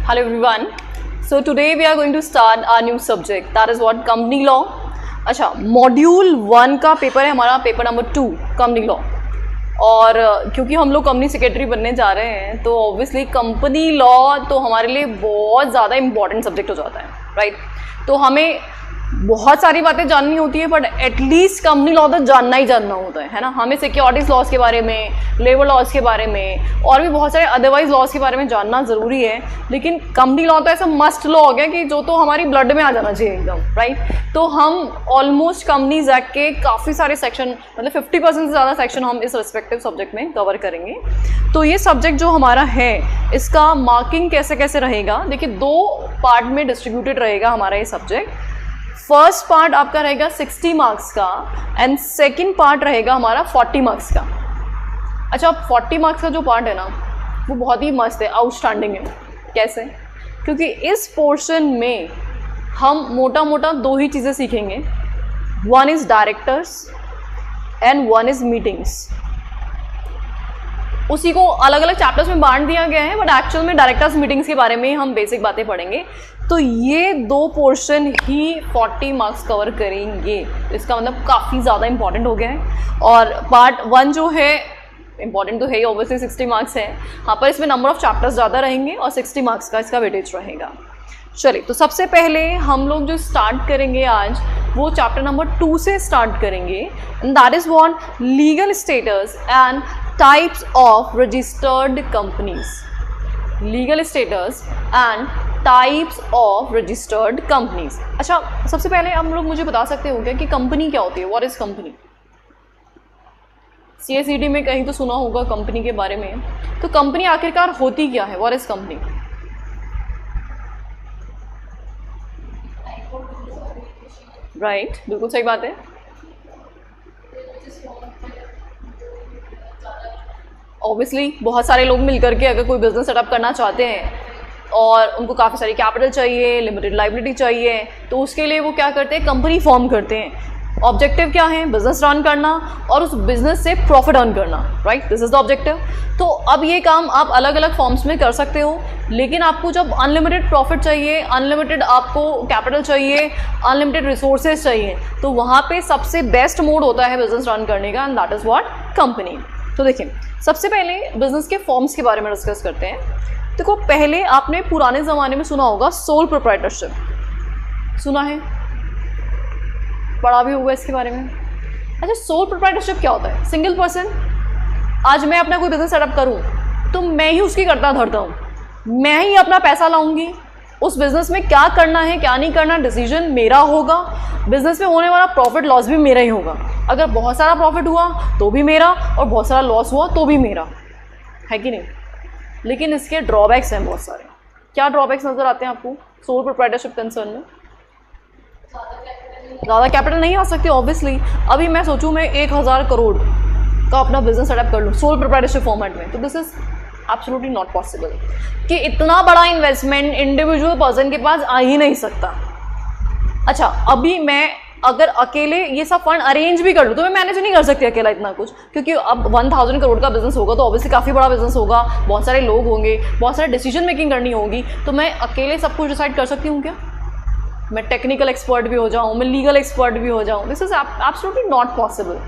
Hello everyone. So today we are going to start our new subject, that is what company law. अच्छा, module 1 का paper है हमारा, paper number 2 company law. और क्योंकि हम लोग कंपनी सेक्रेटरी बनने जा रहे हैं तो ऑब्वियसली कंपनी लॉ तो हमारे लिए बहुत ज़्यादा इंपॉर्टेंट सब्जेक्ट हो जाता है, राइट। तो हमें बहुत सारी बातें जाननी होती है, बट एटलीस्ट कंपनी लॉ तो जानना ही जानना होता है ना। हमें सिक्योरिटीज लॉज के बारे में, लेबर लॉज के बारे में और भी बहुत सारे अदरवाइज लॉज के बारे में जानना ज़रूरी है। लेकिन कंपनी लॉ तो ऐसा मस्ट लॉ हो गया कि जो तो हमारी ब्लड में आ जाना चाहिए एकदम, राइट। तो हम ऑलमोस्ट कंपनीज एक्ट के काफ़ी सारे सेक्शन, मतलब 50% से ज़्यादा सेक्शन हम इस रिस्पेक्टिव सब्जेक्ट में कवर करेंगे। तो ये सब्जेक्ट जो हमारा है इसका मार्किंग कैसे कैसे रहेगा, देखिए 2 पार्ट में डिस्ट्रीब्यूटेड रहेगा हमारा ये सब्जेक्ट। फर्स्ट पार्ट आपका रहेगा 60 मार्क्स का एंड सेकंड पार्ट रहेगा हमारा 40 मार्क्स का। अच्छा, 40 मार्क्स का जो पार्ट है ना वो बहुत ही मस्त है, आउटस्टैंडिंग है। कैसे? क्योंकि इस पोर्शन में हम मोटा मोटा 2 ही चीज़ें सीखेंगे, 1 is directors and 1 is meetings. उसी को अलग अलग चैप्टर्स में बांट दिया गया है, बट एक्चुअल में डायरेक्टर्स मीटिंग्स के बारे में हम बेसिक बातें पढ़ेंगे। तो ये 2 पोर्शन ही 40 मार्क्स कवर करेंगे। इसका मतलब काफ़ी ज़्यादा इंपॉर्टेंट हो गया है। और पार्ट 1 जो है इंपॉर्टेंट तो है ही, ऑब्वियसली 60 मार्क्स है, हाँ, पर इसमें नंबर ऑफ चैप्टर्स ज़्यादा रहेंगे और 60 मार्क्स का इसका वेटेज रहेगा। चलिए, तो सबसे पहले हम लोग जो स्टार्ट करेंगे आज वो चैप्टर नंबर 2 से स्टार्ट करेंगे, and that is what legal status and types of registered companies. Legal status and types of registered companies. अच्छा, सबसे पहले आप लोग मुझे बता सकते हो क्या कि कंपनी क्या होती है? What is company? CSET में कहीं तो सुना होगा कंपनी के बारे में। तो कंपनी आखिरकार होती क्या है? What is company? राइट, बिल्कुल सही बात है। ऑब्वियसली बहुत सारे लोग मिलकर के अगर कोई बिजनेस सेटअप करना चाहते हैं और उनको काफ़ी सारी कैपिटल चाहिए, लिमिटेड लाइबिलिटी चाहिए, तो उसके लिए वो क्या करते हैं? कंपनी फॉर्म करते हैं। ऑब्जेक्टिव क्या है? बिजनेस रन करना और उस बिजनेस से प्रॉफिट अर्न करना, right, this is the objective. तो अब ये काम आप अलग अलग फॉर्म्स में कर सकते हो, लेकिन आपको जब अनलिमिटेड प्रॉफिट चाहिए, अनलिमिटेड आपको कैपिटल चाहिए, अनलिमिटेड रिसोर्सेज चाहिए, तो वहाँ पे सबसे बेस्ट मोड होता है बिजनेस रन करने का, and that is what company. तो देखिए, सबसे पहले बिजनेस के फॉर्म्स के बारे में डिस्कस करते हैं। देखो, पहले आपने पुराने ज़माने में सुना होगा सोल प्रोप्राइटरशिप, सुना है, पढ़ा भी होगा इसके बारे में। अच्छा, सोल प्रोप्राइटरशिप क्या होता है? सिंगल पर्सन, आज मैं अपना कोई बिजनेस सेटअप करूं तो मैं ही उसकी करता धरता हूं, मैं ही अपना पैसा लाऊंगी, उस बिजनेस में क्या करना है क्या नहीं करना डिसीजन मेरा होगा, बिजनेस में होने वाला प्रॉफिट लॉस भी मेरा ही होगा। अगर बहुत सारा प्रॉफिट हुआ तो भी मेरा और बहुत सारा लॉस हुआ तो भी मेरा, है कि नहीं? लेकिन इसके ड्रॉबैक्स हैं बहुत सारे। क्या ड्रॉबैक्स नज़र आते हैं आपको सोल प्रोप्राइटरशिप कंसर्न में? ज़्यादा कैपिटल नहीं आ सकती ऑब्वियसली। अभी मैं सोचूं मैं 1000 करोड़ का अपना बिजनेस सेटअप कर लूँ सोल प्रोप्राइटरशिप फॉर्मेट में, तो this is absolutely not possible कि इतना बड़ा इन्वेस्टमेंट इंडिविजुअल पर्सन के पास आ ही नहीं सकता। अच्छा, अभी मैं अगर अकेले ये सब फंड अरेंज भी कर लूँ तो मैं मैनेज नहीं कर सकती अकेला इतना कुछ, क्योंकि अब 1000 करोड़ का बिजनेस होगा तो ऑब्वियसली काफ़ी बड़ा बिजनेस होगा, बहुत सारे लोग होंगे, बहुत सारे डिसीजन मेकिंग करनी होगी। तो मैं अकेले सब कुछ डिसाइड कर सकती हूँ क्या? मैं टेक्निकल एक्सपर्ट भी हो जाऊँ, मैं लीगल एक्सपर्ट भी हो जाऊँ, this is absolutely not possible.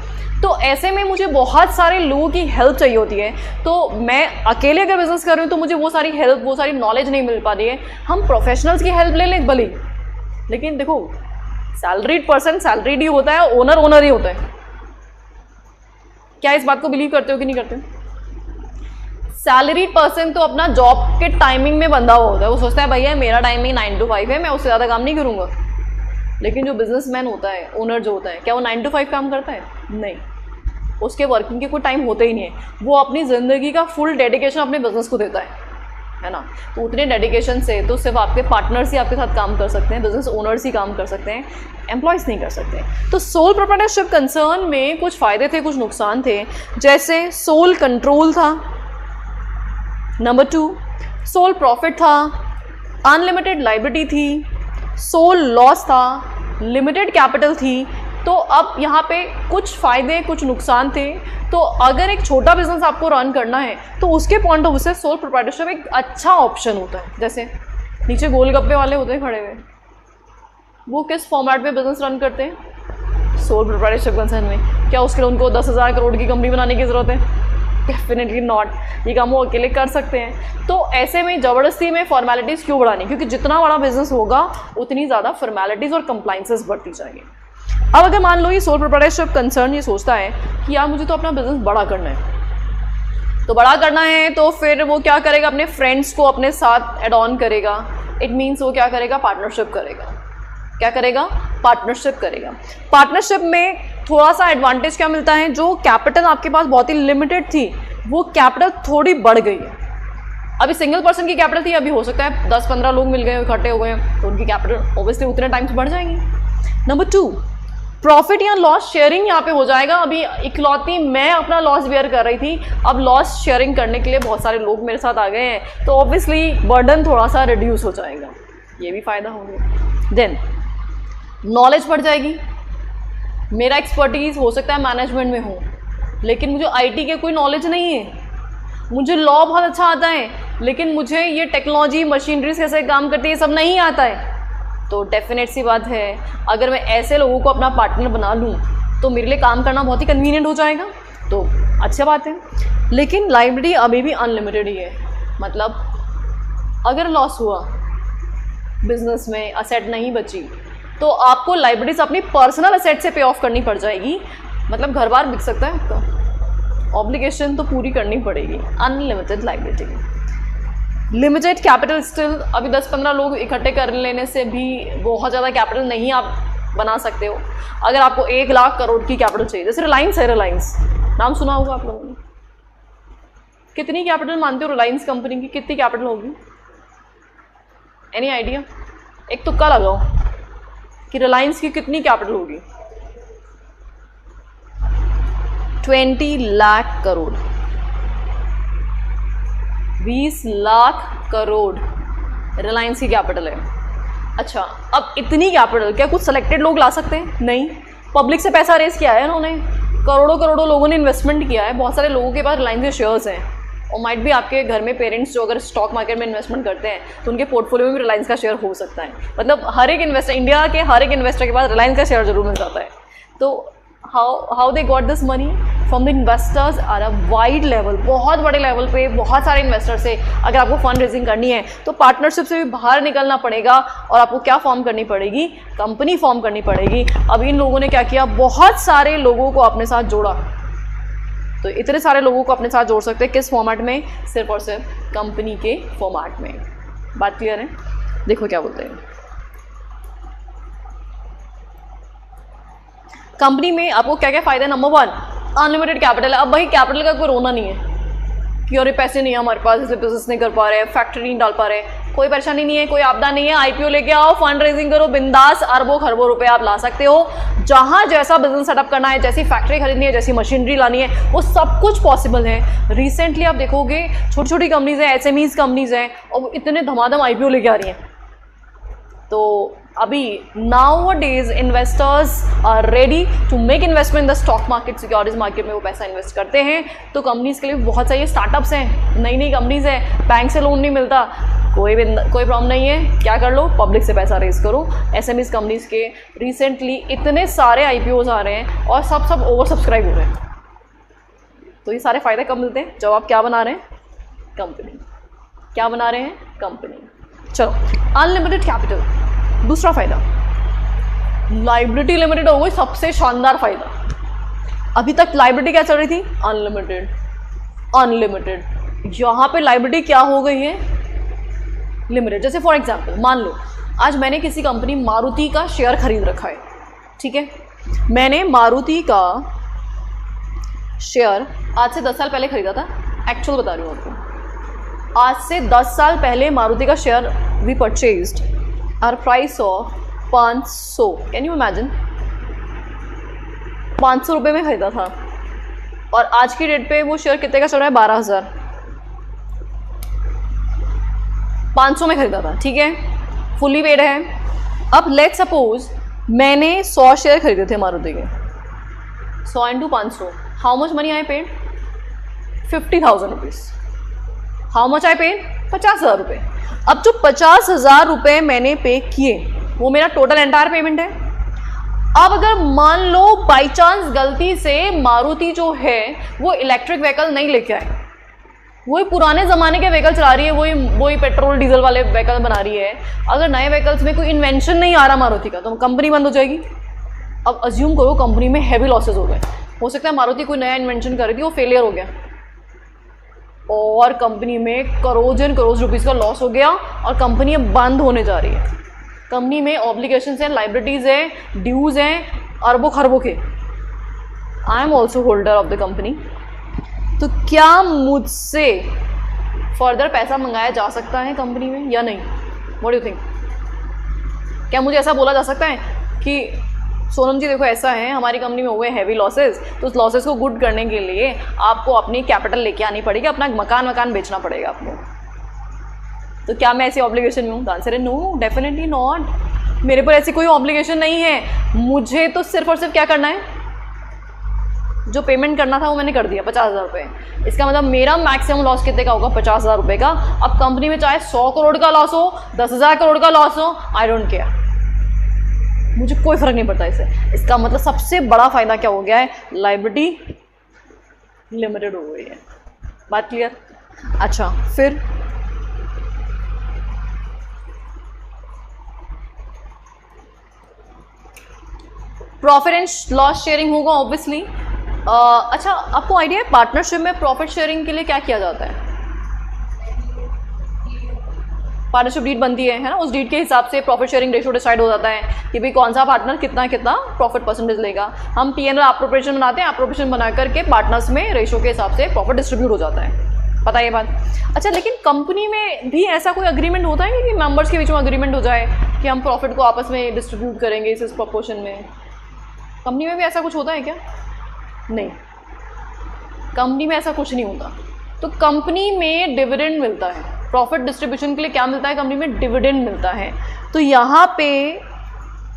तो ऐसे में मुझे बहुत सारे लोगों की हेल्प चाहिए होती है। तो मैं अकेले अगर बिजनेस कर रही हूँ तो मुझे वो सारी हेल्प, वो सारी नॉलेज नहीं मिल पा रही है। हम प्रोफेशनल्स की हेल्प ले लें भले, लेकिन देखो सैलरीड पर्सन सैलरीड ही होता है, ओनर ओनर ही होता है। क्या इस बात को बिलीव करते हो कि नहीं करते? सैलरीड पर्सन तो अपना जॉब के टाइमिंग में बंधा हुआ होता है, वो सोचता है भैया मेरा टाइमिंग 9 to 5 है, मैं उससे ज़्यादा काम नहीं करूँगा। लेकिन जो बिजनेसमैन होता है, ओनर जो होता है, क्या वो 9 to 5 काम करता है? नहीं, उसके वर्किंग के कोई टाइम होते ही नहीं है। वो अपनी ज़िंदगी का फुल डेडिकेशन अपने बिजनेस को देता है ना। तो उतने डेडिकेशन से तो सिर्फ आपके पार्टनर्स ही आपके साथ काम कर सकते हैं, बिजनेस ओनर्स ही काम कर सकते हैं, एम्प्लॉयज़ नहीं कर सकते। तो सोल प्रोप्राइटरशिप कंसर्न में कुछ फ़ायदे थे, कुछ नुकसान थे। जैसे सोल कंट्रोल था, नंबर 2 सोल प्रॉफिट था, अनलिमिटेड लाइबिलिटी थी, सोल लॉस था, लिमिटेड कैपिटल थी। तो अब यहाँ पे कुछ फ़ायदे कुछ नुकसान थे। तो अगर एक छोटा बिजनेस आपको रन करना है तो उसके पॉइंट ऑफ व्यू से सोल प्रोप्राइटरशिप एक अच्छा ऑप्शन होता है। जैसे नीचे गोलगप्पे वाले होते हैं खड़े हुए, वो किस फॉर्मेट में बिजनेस रन करते हैं? सोल प्रोप्राइटरशिप कंसर्न में। क्या उसके लिए उनको 10,000 करोड़ की कंपनी बनाने की ज़रूरत है? Definitely not. ये काम वो अकेले कर सकते हैं। तो ऐसे में ज़बरदस्ती में फॉर्मेलिटीज़ क्यों बढ़ानी? क्योंकि जितना बड़ा बिजनेस होगा उतनी ज़्यादा फॉर्मेलिटीज़ और कंप्लाइंसेस बढ़ती जाएंगी। अब अगर मान लो ये सोल प्रोप्राइटरशिप कंसर्न ये सोचता है कि यार मुझे तो अपना बिजनेस बड़ा करना है, तो बड़ा करना है तो फिर वो क्या करेगा? अपने फ्रेंड्स को अपने साथ एड ऑन करेगा। इट मीन्स वो क्या करेगा? पार्टनरशिप करेगा। क्या करेगा? पार्टनरशिप करेगा। पार्टनरशिप में थोड़ा सा एडवांटेज क्या मिलता है? जो कैपिटल आपके पास बहुत ही लिमिटेड थी वो कैपिटल थोड़ी बढ़ गई है। अभी सिंगल पर्सन की कैपिटल थी, अभी हो सकता है 10-15 लोग मिल गए, इकट्ठे हो गए, तो उनकी कैपिटल ऑब्वियसली उतने टाइम से बढ़ जाएंगी। नंबर 2, प्रॉफिट या लॉस शेयरिंग यहाँ पे हो जाएगा। अभी इकलौती मैं अपना लॉस बेयर कर रही थी, अब लॉस शेयरिंग करने के लिए बहुत सारे लोग मेरे साथ आ गए हैं, तो ऑब्वियसली बर्डन थोड़ा सा रिड्यूस हो जाएगा, ये भी फ़ायदा होगा। देन नॉलेज बढ़ जाएगी। मेरा एक्सपर्टीज़ हो सकता है मैनेजमेंट में हो, लेकिन मुझे आईटी के कोई नॉलेज नहीं है। मुझे लॉ बहुत अच्छा आता है, लेकिन मुझे ये टेक्नोलॉजी मशीनरीज कैसे काम करती है सब नहीं आता है। तो डेफिनेट सी बात है, अगर मैं ऐसे लोगों को अपना पार्टनर बना लूँ तो मेरे लिए काम करना बहुत ही कन्वीनियंट हो जाएगा, तो अच्छा बात है। लेकिन लाइब्रेरी अभी भी अनलिमिटेड ही है। मतलब अगर लॉस हुआ बिजनेस में, असेट नहीं बची, तो आपको लाइब्रेरीज अपनी पर्सनल असेट से पे ऑफ करनी पड़ जाएगी। मतलब घर बार बिक सकता है आपका, ऑब्लिगेशन तो पूरी करनी पड़ेगी। Unlimited library, limited capital still. अभी 10-15 लोग इकट्ठे कर लेने से भी बहुत ज़्यादा कैपिटल नहीं आप बना सकते हो। अगर आपको 1 लाख करोड़ की कैपिटल चाहिए, जैसे रिलायंस है, रिलायंस नाम सुना होगा आप लोगों ने, कितनी कैपिटल मानते हो रिलायंस कंपनी की? कितनी कैपिटल होगी? Any idea? एक तुक्का लगाओ कि रिलायंस की कितनी कैपिटल होगी। 20 लाख करोड़, 20 लाख करोड़ रिलायंस की कैपिटल है। अच्छा, अब इतनी कैपिटल क्या कुछ सेलेक्टेड लोग ला सकते हैं? नहीं। पब्लिक से पैसा रेस किया है उन्होंने, करोड़ों करोड़ों लोगों ने इन्वेस्टमेंट किया है। बहुत सारे लोगों के पास रिलायंस के शेयर्स हैं, और माइट भी आपके घर में पेरेंट्स जो अगर स्टॉक मार्केट में इन्वेस्टमेंट करते हैं तो उनके पोर्टफोलियो में भी रिलायंस का शेयर हो सकता है। मतलब हर एक इन्वेस्टर, इंडिया के हर एक इन्वेस्टर के पास रिलायंस का शेयर जरूर मिल जाता है। तो how they got this money from the investors are a wide level, बहुत बड़े लेवल पे बहुत सारे इन्वेस्टर से। अगर आपको फंड रेजिंग करनी है तो पार्टनरशिप से भी बाहर निकलना पड़ेगा, और आपको क्या फॉर्म करनी पड़ेगी? कंपनी फॉर्म करनी पड़ेगी। अब इन लोगों ने क्या किया? बहुत सारे लोगों को अपने साथ जोड़ा। तो इतने सारे लोगों को अपने साथ जोड़ सकते हैं किस फॉर्मेट में? सिर्फ और सिर्फ कंपनी के फॉर्मेट में। बात क्लियर है? देखो क्या बोलते हैं। कंपनी में आपको क्या क्या फायदा है? नंबर 1, अनलिमिटेड कैपिटल है। अब भाई कैपिटल का कोई रोना नहीं है कि अरे पैसे नहीं है हमारे पास, इसलिए बिजनेस नहीं कर पा रहे हैं, फैक्ट्री नहीं डाल पा रहे हैं। कोई परेशानी नहीं है, कोई आपदा नहीं है। आईपीओ लेके आओ, फंड रेजिंग करो, बिंदास अरबों खरबों रुपए आप ला सकते हो। जहां जैसा बिजनेस सेटअप करना है, जैसी फैक्ट्री खरीदनी है, जैसी मशीनरी लानी है, वो सब कुछ पॉसिबल है। रिसेंटली आप देखोगे छोटी छोटी कंपनीज हैं, एसएमईज कंपनीज हैं, और इतने धमाधम आईपीओ लेके आ रही हैं। तो अभी nowadays investors are ready to make investment in the stock market, securities market में वो पैसा इन्वेस्ट करते हैं। तो कंपनीज के लिए बहुत सारी स्टार्टअप्स हैं, नई नई कंपनीज हैं, बैंक से लोन नहीं मिलता, कोई प्रॉब्लम नहीं है। क्या कर लो? पब्लिक से पैसा रेज करो। एसएमईज कंपनीज के रिसेंटली इतने सारे आईपीओज आ रहे हैं और सब ओवर सब्सक्राइब हो रहे हैं। तो ये सारे फायदे कब मिलते हैं? जब आप क्या बना रहे हैं? कंपनी। क्या बना रहे हैं? कंपनी। चलो, अनलिमिटेड कैपिटल, दूसरा फायदा। लाइबिलिटी लिमिटेड हो गई, सबसे शानदार फायदा। अभी तक लाइबिलिटी क्या चल रही थी? अनलिमिटेड। अनलिमिटेड यहाँ पे लाइबिलिटी क्या हो गई है? लिमिटेड। जैसे फॉर एग्जांपल मान लो आज मैंने किसी कंपनी मारुति का शेयर खरीद रखा है, ठीक है। मैंने मारुति का शेयर आज से 10 साल पहले खरीदा था, एक्चुअल बता रही हूँ आपको। आज से 10 साल पहले मारुति का share we purchased are price of 500। Can you imagine? 500 रुपये में खरीदा था, और आज की डेट पे वो शेयर कितने का चल रहा है? 12,000। 500 में खरीदा था, ठीक है, फुली पेड है। अब लेट सपोज मैंने 100 शेयर खरीदे थे मारुति के, 100 × 500, how much money I paid? 50,000 rupees. How much I paid? 50,000 रुपये। अब जो 50,000 रुपये मैंने पे किए वो मेरा टोटल एंटायर पेमेंट है। अब अगर मान लो बाई चांस गलती से मारुति जो है वो इलेक्ट्रिक व्हीकल नहीं लेके आए, वही पुराने ज़माने के व्हीकल चला रही है, वही पेट्रोल डीजल वाले व्हीकल बना रही है, अगर नए व्हीकल्स में कोई इन्वेंशन नहीं आ रहा मारुति का, तो कंपनी बंद हो जाएगी। अब अज्यूम करो कंपनी में हैवी लॉसेज हो गए, हो सकता है मारुति कोई नया इन्वेंशन कर रही थी, वो फेलियर हो गया और कंपनी में करोड़ एंड करोड़ रुपीज़ का लॉस हो गया और कंपनी अब बंद होने जा रही है। कंपनी में ऑब्लिगेशंस हैं, लाइबिलिटीज़ हैं, ड्यूज़ हैं अरबों खरबों के। I am also holder of the company. तो क्या मुझसे फर्दर पैसा मंगाया जा सकता है कंपनी में या नहीं? What do you think? क्या मुझे ऐसा बोला जा सकता है कि सोनम जी देखो ऐसा है, हमारी कंपनी में हुए हैवी लॉसेस, तो उस लॉसेस को गुड करने के लिए आपको अपनी कैपिटल लेके आनी पड़ेगी, अपना मकान बेचना पड़ेगा आपको। तो क्या मैं ऐसी ऑब्लिगेशन में हूँ? द आंसर है नो, डेफिनेटली नॉट। मेरे पर ऐसी कोई ऑब्लिगेशन नहीं है। मुझे तो सिर्फ और सिर्फ क्या करना है, जो पेमेंट करना था वो मैंने कर दिया, 50,000 रुपये। इसका मतलब मेरा मैक्सिमम लॉस कितने का होगा? 50,000 रुपये का। अब कंपनी में चाहे 100 करोड़ का लॉस हो, 10,000 करोड़ का लॉस हो, आई डोंट केयर, मुझे कोई फर्क नहीं पड़ता इससे। इसका मतलब सबसे बड़ा फायदा क्या हो गया है? लायबिलिटी लिमिटेड हो गई है। बात क्लियर? अच्छा, फिर प्रॉफिट एंड लॉस शेयरिंग होगा ऑब्वियसली। अच्छा, आपको आइडिया है पार्टनरशिप में प्रॉफिट शेयरिंग के लिए क्या किया जाता है? पार्टनरशिप डीड बनती है ना, उस डीड के हिसाब से प्रॉफिट शेयरिंग रेशियो डिसाइड हो जाता है कि भाई कौन सा पार्टनर कितना कितना प्रॉफिट परसेंटेज लेगा। हम P&L एप्रोप्रिएशन बनाते हैं, एप्रोप्रिएशन बना करके पार्टनर्स में रेशियो के हिसाब से प्रॉफिट डिस्ट्रीब्यूट हो जाता है। पता है ये बात? अच्छा, लेकिन कंपनी में भी ऐसा कोई अग्रीमेंट होता है कि मेंबर्स के बीच में अग्रीमेंट हो जाए कि हम प्रॉफिट को आपस में डिस्ट्रीब्यूट करेंगे इस प्रपोर्शन में? कंपनी में भी ऐसा कुछ होता है क्या? नहीं, कंपनी में ऐसा कुछ नहीं होता। तो कंपनी में डिविडेंड मिलता है, प्रॉफिट डिस्ट्रीब्यूशन के लिए क्या मिलता है? कंपनी में डिविडेंड मिलता है। तो यहाँ पे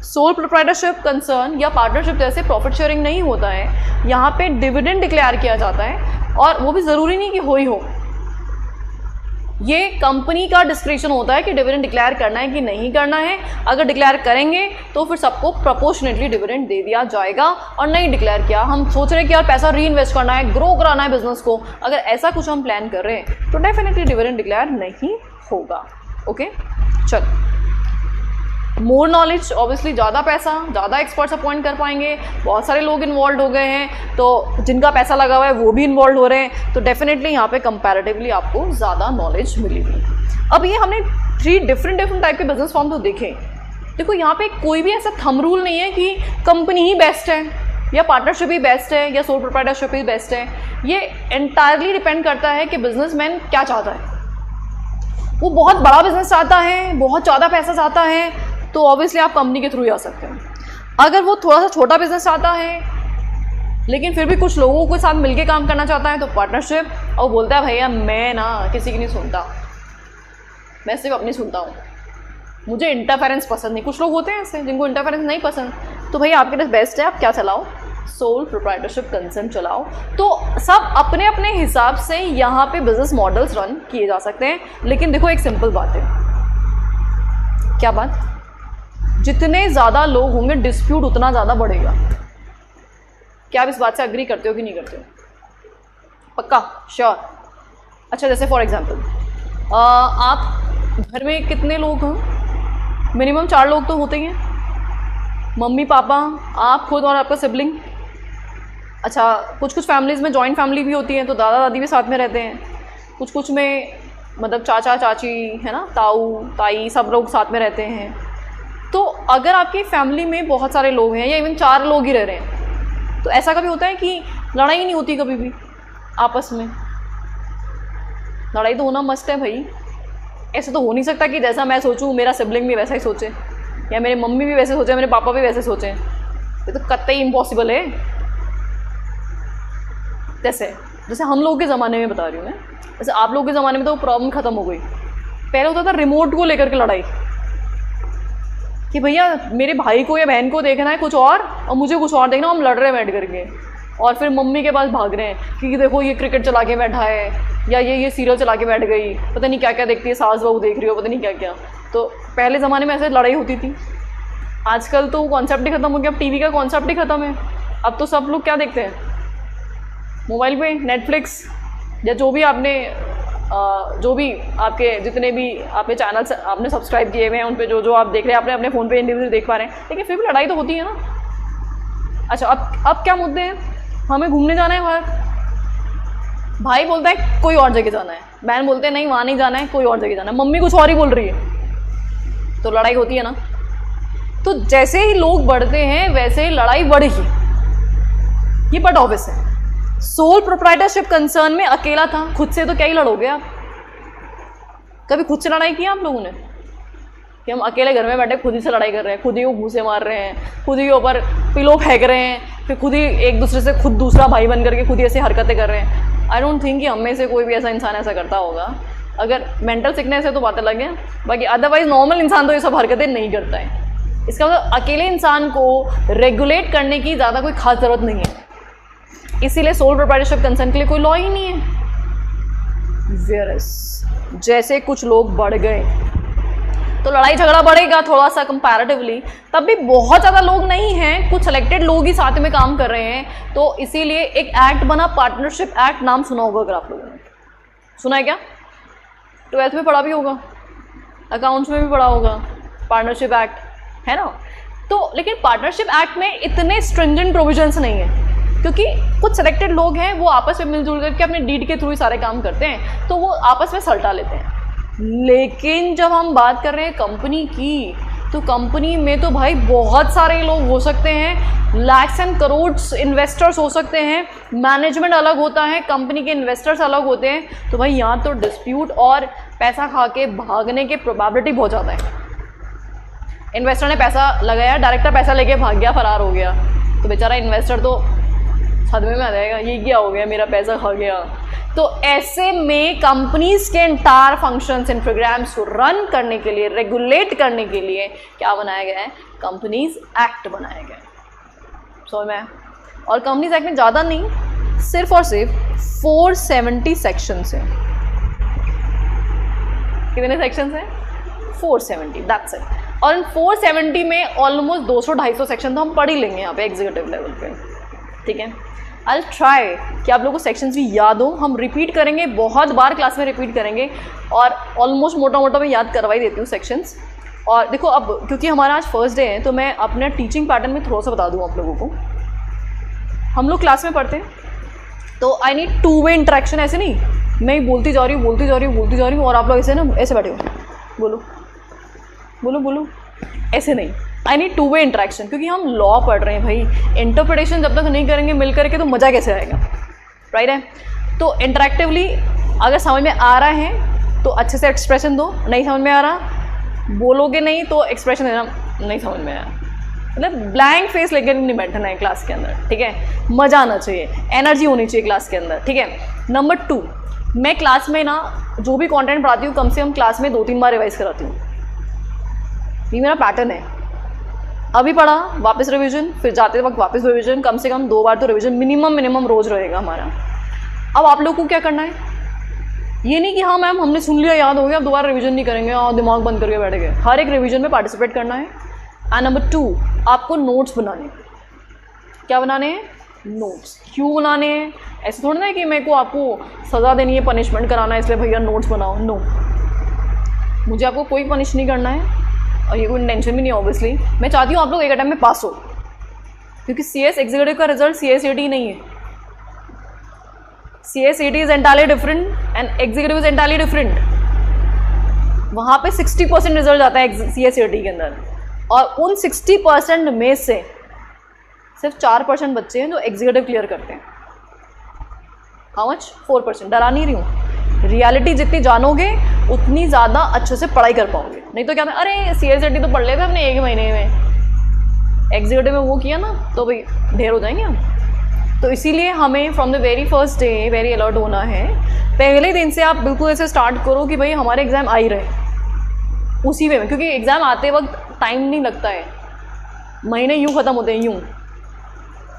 सोल प्रोप्राइटरशिप कंसर्न या पार्टनरशिप जैसे प्रॉफिट शेयरिंग नहीं होता है, यहाँ पे डिविडेंड डिक्लेयर किया जाता है और वो भी ज़रूरी नहीं कि हो ही हो, ये कंपनी का डिस्क्रिप्शन होता है कि डिविडेंड डिक्लेयर करना है कि नहीं करना है। अगर डिक्लेयर करेंगे तो फिर सबको प्रोपोर्शनेटली डिविडेंड दे दिया जाएगा, और नहीं डिक्लेयर किया, हम सोच रहे हैं कि यार पैसा री इन्वेस्ट करना है, ग्रो कराना है बिजनेस को, अगर ऐसा कुछ हम प्लान कर रहे हैं तो डेफिनेटली डिविडेंड डिक्लेयर नहीं होगा। ओके, चल, मोर नॉलेज, ऑब्वियसली ज़्यादा पैसा, ज़्यादा एक्सपर्ट्स अपॉइंट कर पाएंगे, बहुत सारे लोग इन्वॉल्व हो गए हैं, तो जिनका पैसा लगा हुआ है वो भी इन्वॉल्व हो रहे हैं, तो डेफिनेटली यहाँ पे कंपैरेटिवली आपको ज़्यादा नॉलेज मिलेगी। अब ये हमने 3 डिफरेंट टाइप के बिजनेस फॉर्म तो देखे। देखो यहाँ पे कोई भी ऐसा थंब रूल नहीं है कि कंपनी ही बेस्ट है या पार्टनरशिप ही बेस्ट है या सोल प्रोप्राइटरशिप ही बेस्ट है। ये एंटायरली डिपेंड करता है कि बिजनेसमैन क्या चाहता है। वो बहुत बड़ा बिजनेस चाहता है, बहुत ज़्यादा पैसा चाहता है, तो ऑब्वियसली आप कंपनी के थ्रू ही आ सकते हैं। अगर वो थोड़ा सा छोटा बिजनेस चाहता है लेकिन फिर भी कुछ लोगों के साथ मिलके काम करना चाहता है, तो पार्टनरशिप, और बोलता है भैया मैं ना किसी की नहीं सुनता, मैं सिर्फ अपनी सुनता हूँ, मुझे इंटरफेरेंस पसंद नहीं। कुछ लोग होते हैं ऐसे जिनको इंटरफेरेंस नहीं पसंद, तो भैया आपके पास बेस्ट है, आप क्या चलाओ? सोल प्रोप्राइटरशिप कंसर्न चलाओ। तो सब अपने अपने हिसाब से यहाँ पे बिजनेस मॉडल्स रन किए जा सकते हैं। लेकिन देखो एक सिंपल बात है। क्या बात? जितने ज़्यादा लोग होंगे डिस्प्यूट उतना ज़्यादा बढ़ेगा। क्या आप इस बात से अग्री करते हो कि नहीं करते हो? पक्का? श्योर? अच्छा, जैसे फॉर एग्जांपल आप घर में कितने लोग हैं? मिनिमम 4 लोग तो होते ही हैं, मम्मी पापा, आप खुद और आपका सिबलिंग। अच्छा, कुछ फैमिलीज़ में जॉइंट फैमिली भी होती है, तो दादा दादी भी साथ में रहते हैं। कुछ में मतलब चाचा चाची है ना, ताऊ ताई, सब लोग साथ में रहते हैं। तो अगर आपकी फैमिली में बहुत सारे लोग हैं या इवन 4 लोग ही रह रहे हैं, तो ऐसा कभी होता है कि लड़ाई नहीं होती कभी भी आपस में? लड़ाई तो होना मस्त है भाई। ऐसे तो हो नहीं सकता कि जैसा मैं सोचूं मेरा सिबलिंग भी वैसा ही सोचे, या मेरे मम्मी भी वैसे सोचे, मेरे पापा भी वैसे सोचें। ये तो कतई इम्पॉसिबल है। जैसे हम लोगों के ज़माने में बता रही हूँ मैं, जैसे आप लोगों के ज़माने में तो प्रॉब्लम ख़त्म हो गई। पहले होता था रिमोट को लेकर के लड़ाई कि भैया मेरे भाई को या बहन को देखना है कुछ और मुझे कुछ और देखना, हम लड़ रहे हैं बैठ करके, और फिर मम्मी के पास भाग रहे हैं कि देखो ये क्रिकेट चला के बैठा है, या ये सीरियल चला के बैठ गई, पता नहीं क्या क्या देखती है, सास बहू देख रही हो, पता नहीं क्या क्या। तो पहले ज़माने में ऐसे लड़ाई होती थी। आजकल तो कॉन्सेप्ट ही खत्म हो गया, अब टीवी का कॉन्सेप्ट ही खत्म है। अब तो सब लोग क्या देखते हैं, मोबाइल पे नेटफ्लिक्स या जो भी आपने जो भी आपके जितने भी आपने चैनल आपने सब्सक्राइब किए हुए हैं उन पे जो आप देख रहे हैं, आपने अपने फ़ोन पे इंडिविजुअल देख पा रहे हैं, लेकिन फिर भी लड़ाई तो होती है ना। अच्छा, अब क्या मुद्दे हैं? हमें घूमने जाना है बाहर, भाई बोलता है कोई और जगह जाना है, बहन बोलते हैं नहीं वहाँ नहीं जाना है, कोई और जगह जाना है, मम्मी कुछ और ही बोल रही है, तो लड़ाई होती है ना। तो जैसे ही लोग बढ़ते हैं वैसे ही लड़ाई बढ़ेगी, ये बट ऑब्वियस है। सोल प्रोप्राइटरशिप कंसर्न में अकेला था, खुद से तो क्या ही लड़ोगे आप। कभी खुद से लड़ाई की आप लोगों ने कि हम अकेले घर में बैठे खुद ही से लड़ाई कर रहे हैं, खुद ही को घूसे मार रहे हैं, खुद ही के ऊपर पिलो फेंक रहे हैं, फिर खुद ही एक दूसरे से खुद दूसरा भाई बन करके खुद ही ऐसे हरकतें कर रहे हैं। आई डोंट थिंक कि हम में से कोई भी ऐसा इंसान ऐसा करता होगा। अगर मेंटल सिकनेस है तो बात अलग है, बाकी अदरवाइज नॉर्मल इंसान तो ये सब हरकतें नहीं करता है। इसका मतलब अकेले इंसान को रेगुलेट करने की ज़्यादा कोई खास ज़रूरत नहीं है, इसीलिए सोल प्रोप्राइटरशिप कंसर्न के लिए कोई लॉ ही नहीं है। वेयरएस जैसे कुछ लोग बढ़ गए तो लड़ाई झगड़ा बढ़ेगा थोड़ा सा कंपैरेटिवली, तब भी बहुत ज़्यादा लोग नहीं हैं, कुछ सेलेक्टेड लोग ही साथ में काम कर रहे हैं। तो इसीलिए एक एक्ट बना, पार्टनरशिप एक्ट, नाम सुना होगा अगर आप लोगों ने सुना है क्या? 12th में पढ़ा भी होगा, अकाउंट्स में भी पढ़ा होगा, पार्टनरशिप एक्ट है ना। तो लेकिन पार्टनरशिप एक्ट में इतने स्ट्रिंजेंट प्रोविजंस नहीं है, क्योंकि कुछ सेलेक्टेड लोग हैं वो आपस में मिलजुल करके अपने डीड के थ्रू ही सारे काम करते हैं, तो वो आपस में सलटा लेते हैं। लेकिन जब हम बात कर रहे हैं कंपनी की, तो कंपनी में तो भाई बहुत सारे लोग हो सकते हैं, लैक्स एंड करोड्स इन्वेस्टर्स हो सकते हैं, मैनेजमेंट अलग होता है, कंपनी के इन्वेस्टर्स अलग होते हैं। तो भाई यहाँ तो डिस्प्यूट और पैसा खा के भागने के प्रोबेबिलिटी बहुत ज़्यादा है। इन्वेस्टर ने पैसा लगाया, डायरेक्टर पैसा लेके भाग गया, फरार हो गया, तो बेचारा इन्वेस्टर तो सदमे में आ जाएगा, ये क्या हो गया, मेरा पैसा खा गया। तो ऐसे में कंपनीज के एंटायर फंक्शंस एंड प्रोग्राम्स को रन करने के लिए, रेगुलेट करने के लिए क्या बनाया गया है? कंपनीज एक्ट बनाया गया है। समझ में? और कंपनीज एक्ट में ज़्यादा नहीं, सिर्फ और सिर्फ 470 सेक्शंस हैं। कितने सेक्शंस हैं? 470, दैट्स इट। और इन 470 में ऑलमोस्ट 200-250 सेक्शन तो हम पढ़ ही लेंगे यहाँ पे एग्जीक्यूटिव लेवल पे, ठीक है। I'll try कि आप लोगों को सेक्शंस भी याद हो, हम रिपीट करेंगे, बहुत बार क्लास में रिपीट करेंगे, और ऑलमोस्ट मोटा मोटा मैं याद करवा ही देती हूँ सेक्शंस। और देखो अब क्योंकि हमारा आज फर्स्ट डे है तो मैं अपने टीचिंग पैटर्न में थोड़ा सा बता दूँ आप लोगों को। हम लोग क्लास में पढ़ते हैं तो I need two way interaction, ऐसे नहीं मैं बोलती जा रही हूँ और आप लोग ऐसे ना ऐसे बैठे हो, बोलो बोलो बोलो, ऐसे नहीं। I need two way interaction, क्योंकि हम लॉ पढ़ रहे हैं भाई, इंटरप्रिटेशन जब तक नहीं करेंगे मिल करके तो मज़ा कैसे आएगा, राइट है। तो इंटरेक्टिवली अगर समझ में आ रहा है तो अच्छे से एक्सप्रेशन दो, नहीं समझ में आ रहा बोलोगे नहीं तो एक्सप्रेशन देना, नहीं समझ में आया मतलब ब्लैंक फेस लेकर नहीं बैठना है क्लास के अंदर, ठीक है। मज़ा आना चाहिए, एनर्जी होनी चाहिए क्लास के अंदर, ठीक है। नंबर 2, मैं क्लास में ना जो भी कंटेंट पढ़ाती हूँ कम से कम क्लास में 2-3 बार रिवाइज कराती हूँ, ये मेरा पैटर्न है। अभी पढ़ा, वापस रिवीजन, फिर जाते वक्त वापस रिवीजन, कम से कम 2 बार तो रिवीजन मिनिमम रोज़ रहेगा हमारा। अब आप लोग को क्या करना है, ये नहीं कि हाँ मैम हमने सुन लिया याद हो गया अब दोबारा रिवीजन नहीं करेंगे और दिमाग बंद करके बैठ गए। हर एक रिवीजन में पार्टिसिपेट करना है। एंड नंबर 2, आपको नोट्स बनाने। क्या बनाने हैं? नोट्स। क्यों बनाने हैं? ऐसे थोड़ा ना है कि मेरे को आपको सज़ा देनी है, पनिशमेंट कराना है इसलिए भैया नोट्स बनाओ, नो। मुझे आपको कोई पनिश नहीं करना है और ये कोई टेंशन भी नहीं है ऑब्वियसली। मैं चाहती हूँ आप लोग एक अटेम्प्ट में पास हो, क्योंकि CS एग्जीक्यूटिव का रिजल्ट CACT नहीं है। CACT is entirely different and executive is entirely different. वहाँ पे 60% रिजल्ट आता है CACT के अंदर, और उन 60% में से सिर्फ 4% बच्चे हैं जो एग्जीक्यूटिव क्लियर करते हैं। How much? 4%। डरा नहीं रही हूँ, रियलिटी जितनी जानोगे उतनी ज़्यादा अच्छे से पढ़ाई कर पाओगे। नहीं तो क्या था, अरे CACT तो पढ़ लेते हमने 1 महीने में, एग्जीक्यूटिव में वो किया ना तो भाई ढेर हो जाएंगे हम। तो इसीलिए हमें from the very first day very alert होना है। पहले दिन से आप बिल्कुल ऐसे स्टार्ट करो कि भाई हमारे एग्ज़ाम आ ही रहे उसी वे में, क्योंकि एग्ज़ाम आते वक्त टाइम नहीं लगता है, महीने यूँ ख़त्म होते हैं, यूँ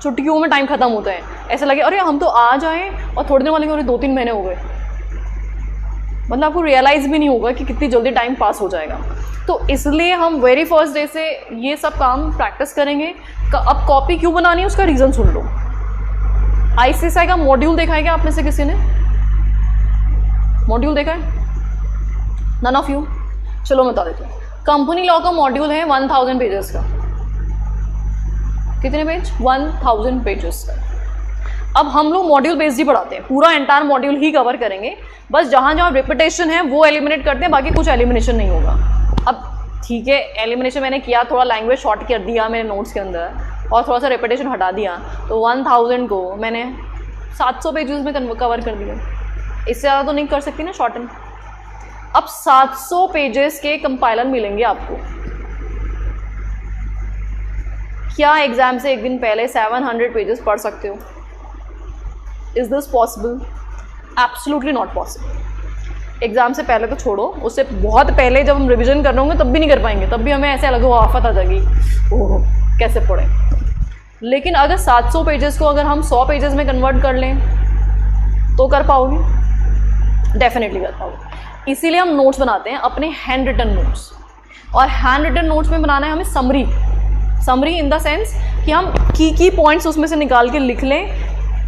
चुटकियों में टाइम ख़त्म होता है। ऐसा लगे अरे हम तो आ जाएँ और थोड़े दिन वाले 2-3 महीने हो गए, मतलब आपको रियलाइज़ भी नहीं होगा कि कितनी जल्दी टाइम पास हो जाएगा। तो इसलिए हम वेरी फर्स्ट डे से ये सब काम प्रैक्टिस करेंगे। अब कॉपी क्यों बनानी है उसका रीज़न सुन लो। ICSI का मॉड्यूल देखा है क्या आप में से किसी ने? मॉड्यूल देखा है? None of you? चलो मैं बता देती हूँ। कंपनी लॉ का मॉड्यूल है 1000 पेजेस का। कितने पेज? 1000 पेजेस का। अब हम लोग मॉड्यूल बेस्ड ही पढ़ाते हैं, पूरा एंटायर मॉड्यूल ही कवर करेंगे, बस जहाँ जहाँ रिपीटेशन है वो एलिमिनेट करते हैं, बाकी कुछ एलिमिनेशन नहीं होगा। अब ठीक है, एलिमिनेशन मैंने किया, थोड़ा लैंग्वेज शॉर्ट कर दिया मेरे नोट्स के अंदर और थोड़ा सा रिपीटेशन हटा दिया, तो 1000 को मैंने 700 पेजेस में कवर कर दिया। इससे ज़्यादा तो नहीं कर सकती ना शॉर्टन। अब 700 पेजेस के कंपाइलर मिलेंगे आपको। क्या एग्जाम से एक दिन पहले 700 पेजेस पढ़ सकते हो? Is this possible? Absolutely not possible. Exam से पहले तो छोड़ो, उससे बहुत पहले जब हम रिवीजन कर रहे होंगे तब भी नहीं कर पाएंगे, तब भी हमें ऐसे अलग आफत आ जाएगी, ओह कैसे पढ़े। लेकिन अगर 700 पेजेस को अगर हम 100 पेजेस में कन्वर्ट कर लें तो कर पाओगे? डेफिनेटली कर पाओगे। इसीलिए हम नोट्स बनाते हैं, अपने हैंड रिटन नोट्स। और हैंड रिटन नोट्स में बनाना है हमें समरी इन द सेंस कि हम की पॉइंट्स उसमें से निकाल के लिख लें,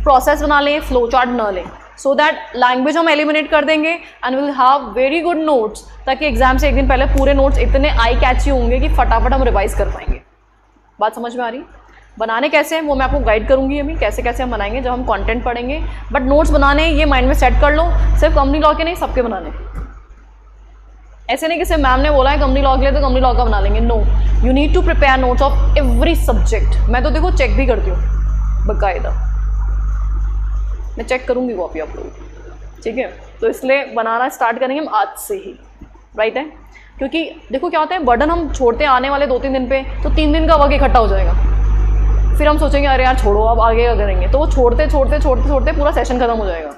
प्रोसेस बना लें, फ्लो चार्ट बना लें, सो दैट लैंग्वेज हम एलिमिनेट कर देंगे and will have very good notes, ताकि एग्जाम से एक दिन पहले पूरे नोट्स इतने आई कैची होंगे कि फटाफट हम रिवाइज कर पाएंगे। बात समझ में आ रही? बनाने कैसे हैं वो मैं आपको गाइड करूंगी अभी, कैसे कैसे हम बनाएंगे जब हम कंटेंट पढ़ेंगे। बट नोट्स बनाने ये माइंड में सेट कर लो, सिर्फ कंपनी लॉ के नहीं, सबके बनाने। ऐसे नहीं कि सिर्फ मैम ने बोला है कंपनी लॉ के लिए तो कंपनी लॉ का बना लेंगे। No, you need to prepare notes of every subject. मैं तो देखो चेक भी करती हूँ बाकायदा, मैं चेक करूँगी कॉपी आप लोगों की, ठीक है? तो इसलिए बनाना स्टार्ट करेंगे हम आज से ही, राइट है? क्योंकि देखो क्या होता है, बर्डन हम छोड़ते हैं आने वाले 2-3 दिन पे, तो 3 दिन का वर्क इकट्ठा हो जाएगा। फिर हम सोचेंगे अरे यार छोड़ो अब आगे क्या करेंगे, तो वो छोड़ते छोड़ते छोड़ते छोड़ते पूरा सेशन खत्म हो जाएगा।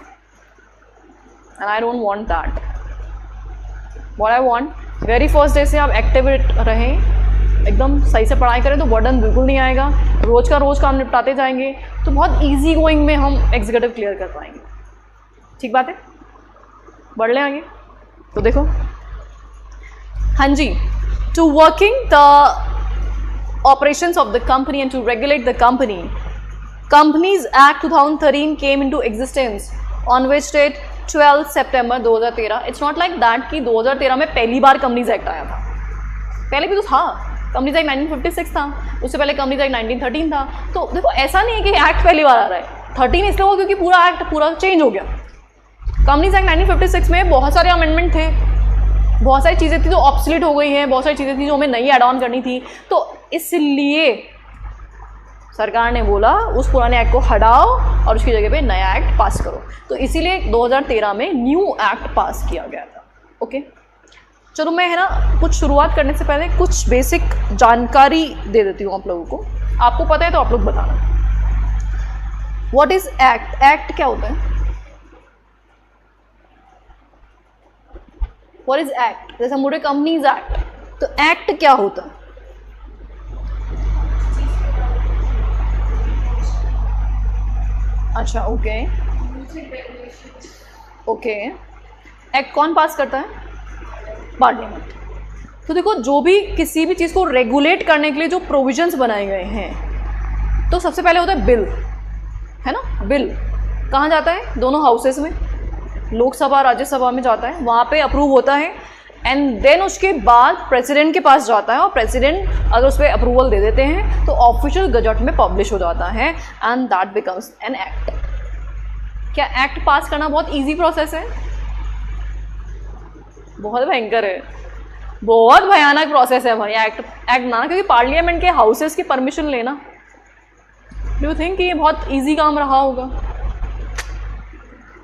And I don't want that. What I want, very first day से आप एक्टिव रहें, एकदम सही से पढ़ाई करें तो बर्डन बिल्कुल नहीं आएगा। रोज़ का रोज़ काम निपटाते जाएंगे तो बहुत ईजी गोइंग में हम एग्जीक्यूटिव क्लियर कर पाएंगे। ठीक बात है? बढ़ लें आगे। तो देखो, हाँ जी, to working the operations of the company and to regulate the company, Companies Act 2013 came into existence on which date 12 September 2013। It's not like that कि 2013 में पहली बार कंपनीज एक्ट आया था, पहले भी तो था। कंपनीज एक्ट 1956 था, उससे पहले कंपनीज एक्ट 1913 था। तो देखो ऐसा नहीं है कि एक्ट पहली बार आ रहा है। 13 इसलिए हुआ क्योंकि पूरा एक्ट पूरा चेंज हो गया। कंपनीज एक्ट 1956 में बहुत सारे अमेंडमेंट थे, बहुत सारी चीज़ें थी जो ऑब्सोलीट हो गई हैं, बहुत सारी चीज़ें थी जो हमें नई ऐड ऑन करनी थी। तो इसलिए सरकार ने बोला उस पुराने एक्ट को हटाओ और उसकी जगह पे नया एक्ट पास करो। तो इसीलिए 2013 में न्यू एक्ट पास किया गया था। ओके, चलो मैं है ना कुछ शुरुआत करने से पहले कुछ बेसिक जानकारी दे देती हूँ आप लोगों को। आपको पता है तो आप लोग बताना। What is act? एक्ट क्या होता है? What is act? जैसे हम बोले कंपनीज एक्ट, तो एक्ट क्या होता है? अच्छा, ओके ओके। एक्ट कौन पास करता है? पार्लियामेंट। तो देखो, जो भी किसी भी चीज़ को रेगुलेट करने के लिए जो प्रोविजंस बनाए गए हैं, तो सबसे पहले होता है बिल, है ना? बिल कहाँ जाता है? दोनों हाउसेस में, लोकसभा राज्यसभा में जाता है, वहाँ पे अप्रूव होता है एंड देन उसके बाद प्रेसिडेंट के पास जाता है और प्रेसिडेंट अगर उस पर अप्रूवल दे देते हैं तो ऑफिशियल गजट में पब्लिश हो जाता है and that becomes an act. क्या एक्ट पास करना बहुत इजी प्रोसेस है? बहुत भयंकर है, बहुत भयानक प्रोसेस है भाई एक्ट बनाना, क्योंकि पार्लियामेंट के हाउसेस की परमिशन लेना, डू यू थिंक ये बहुत इजी काम रहा होगा?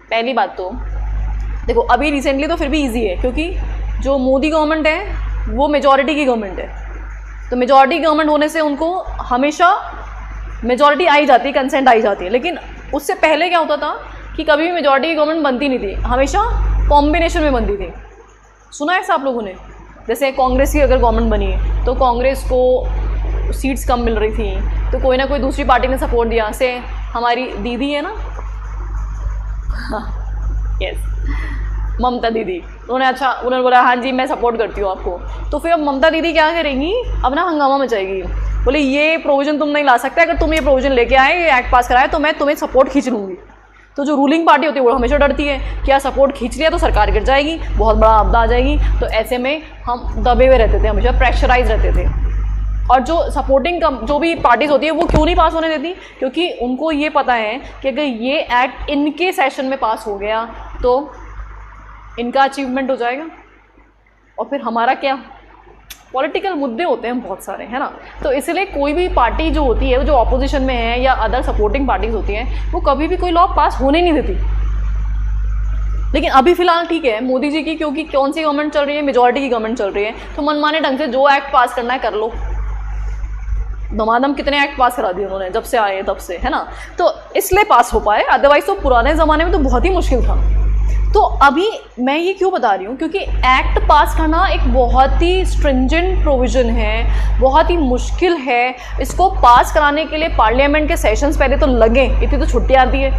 पहली बात तो देखो, अभी रिसेंटली तो फिर भी इजी है क्योंकि जो मोदी गवर्नमेंट है वो मेजॉरिटी की गवर्नमेंट है, तो मेजॉरिटी गवर्नमेंट होने से उनको हमेशा मेजॉरिटी आई जाती है, कंसेंट आई जाती है। लेकिन उससे पहले क्या होता था कि कभी भी मेजॉरिटी की गवर्नमेंट बनती नहीं थी, हमेशा कॉम्बिनेशन में बनती थी। सुना है ऐसा आप लोगों ने? जैसे कांग्रेस की अगर गवर्नमेंट बनी तो कांग्रेस को सीट्स कम मिल रही थी तो कोई ना कोई दूसरी पार्टी ने सपोर्ट दिया, से हमारी दीदी है ना, यस, ममता दीदी, उन्होंने अच्छा उन्होंने बोला हाँ जी मैं सपोर्ट करती हूँ आपको। तो फिर अब ममता दीदी क्या करेंगी, अब ना हंगामा मचाएगी, बोले ये प्रोविजन तुम नहीं ला सकते, अगर तुम ये प्रोविजन लेके आए, ये एक्ट पास कराए तो मैं तुम्हें सपोर्ट खींच लूँगी। तो जो रूलिंग पार्टी होती है वो हमेशा डरती है क्या सपोर्ट खींच लिया तो सरकार गिर जाएगी, बहुत बड़ा आपदा आ जाएगी। तो ऐसे में हम दबे हुए रहते थे, हमेशा प्रेशराइज रहते थे। और जो सपोर्टिंग जो भी पार्टीज होती है वो क्यों नहीं पास होने देती, क्योंकि उनको ये पता है कि अगर ये एक्ट इनके सेशन में पास हो गया तो इनका अचीवमेंट हो जाएगा और फिर हमारा क्या, पॉलिटिकल मुद्दे होते हैं बहुत सारे, है ना। तो इसलिए कोई भी पार्टी जो होती है जो ऑपोजिशन में है या अदर सपोर्टिंग पार्टीज होती हैं वो कभी भी कोई लॉ पास होने नहीं देती। लेकिन अभी फिलहाल ठीक है मोदी जी की, क्योंकि कौन सी गवर्नमेंट चल रही है, मेजॉरिटी की गवर्नमेंट चल रही है, तो मनमाने ढंग से जो एक्ट पास करना है कर लो। दमादम कितने एक्ट पास करा दिए उन्होंने जब से आए तब से, है ना। तो इसलिए पास हो पाए, अदरवाइज तो पुराने ज़माने में तो बहुत ही मुश्किल था। तो अभी मैं ये क्यों बता रही हूँ, क्योंकि एक्ट पास करना एक बहुत ही स्ट्रिंजेंट प्रोविज़न है, बहुत ही मुश्किल है। इसको पास कराने के लिए पार्लियामेंट के सेशंस पहले तो लगे, इतनी तो छुट्टी आती है,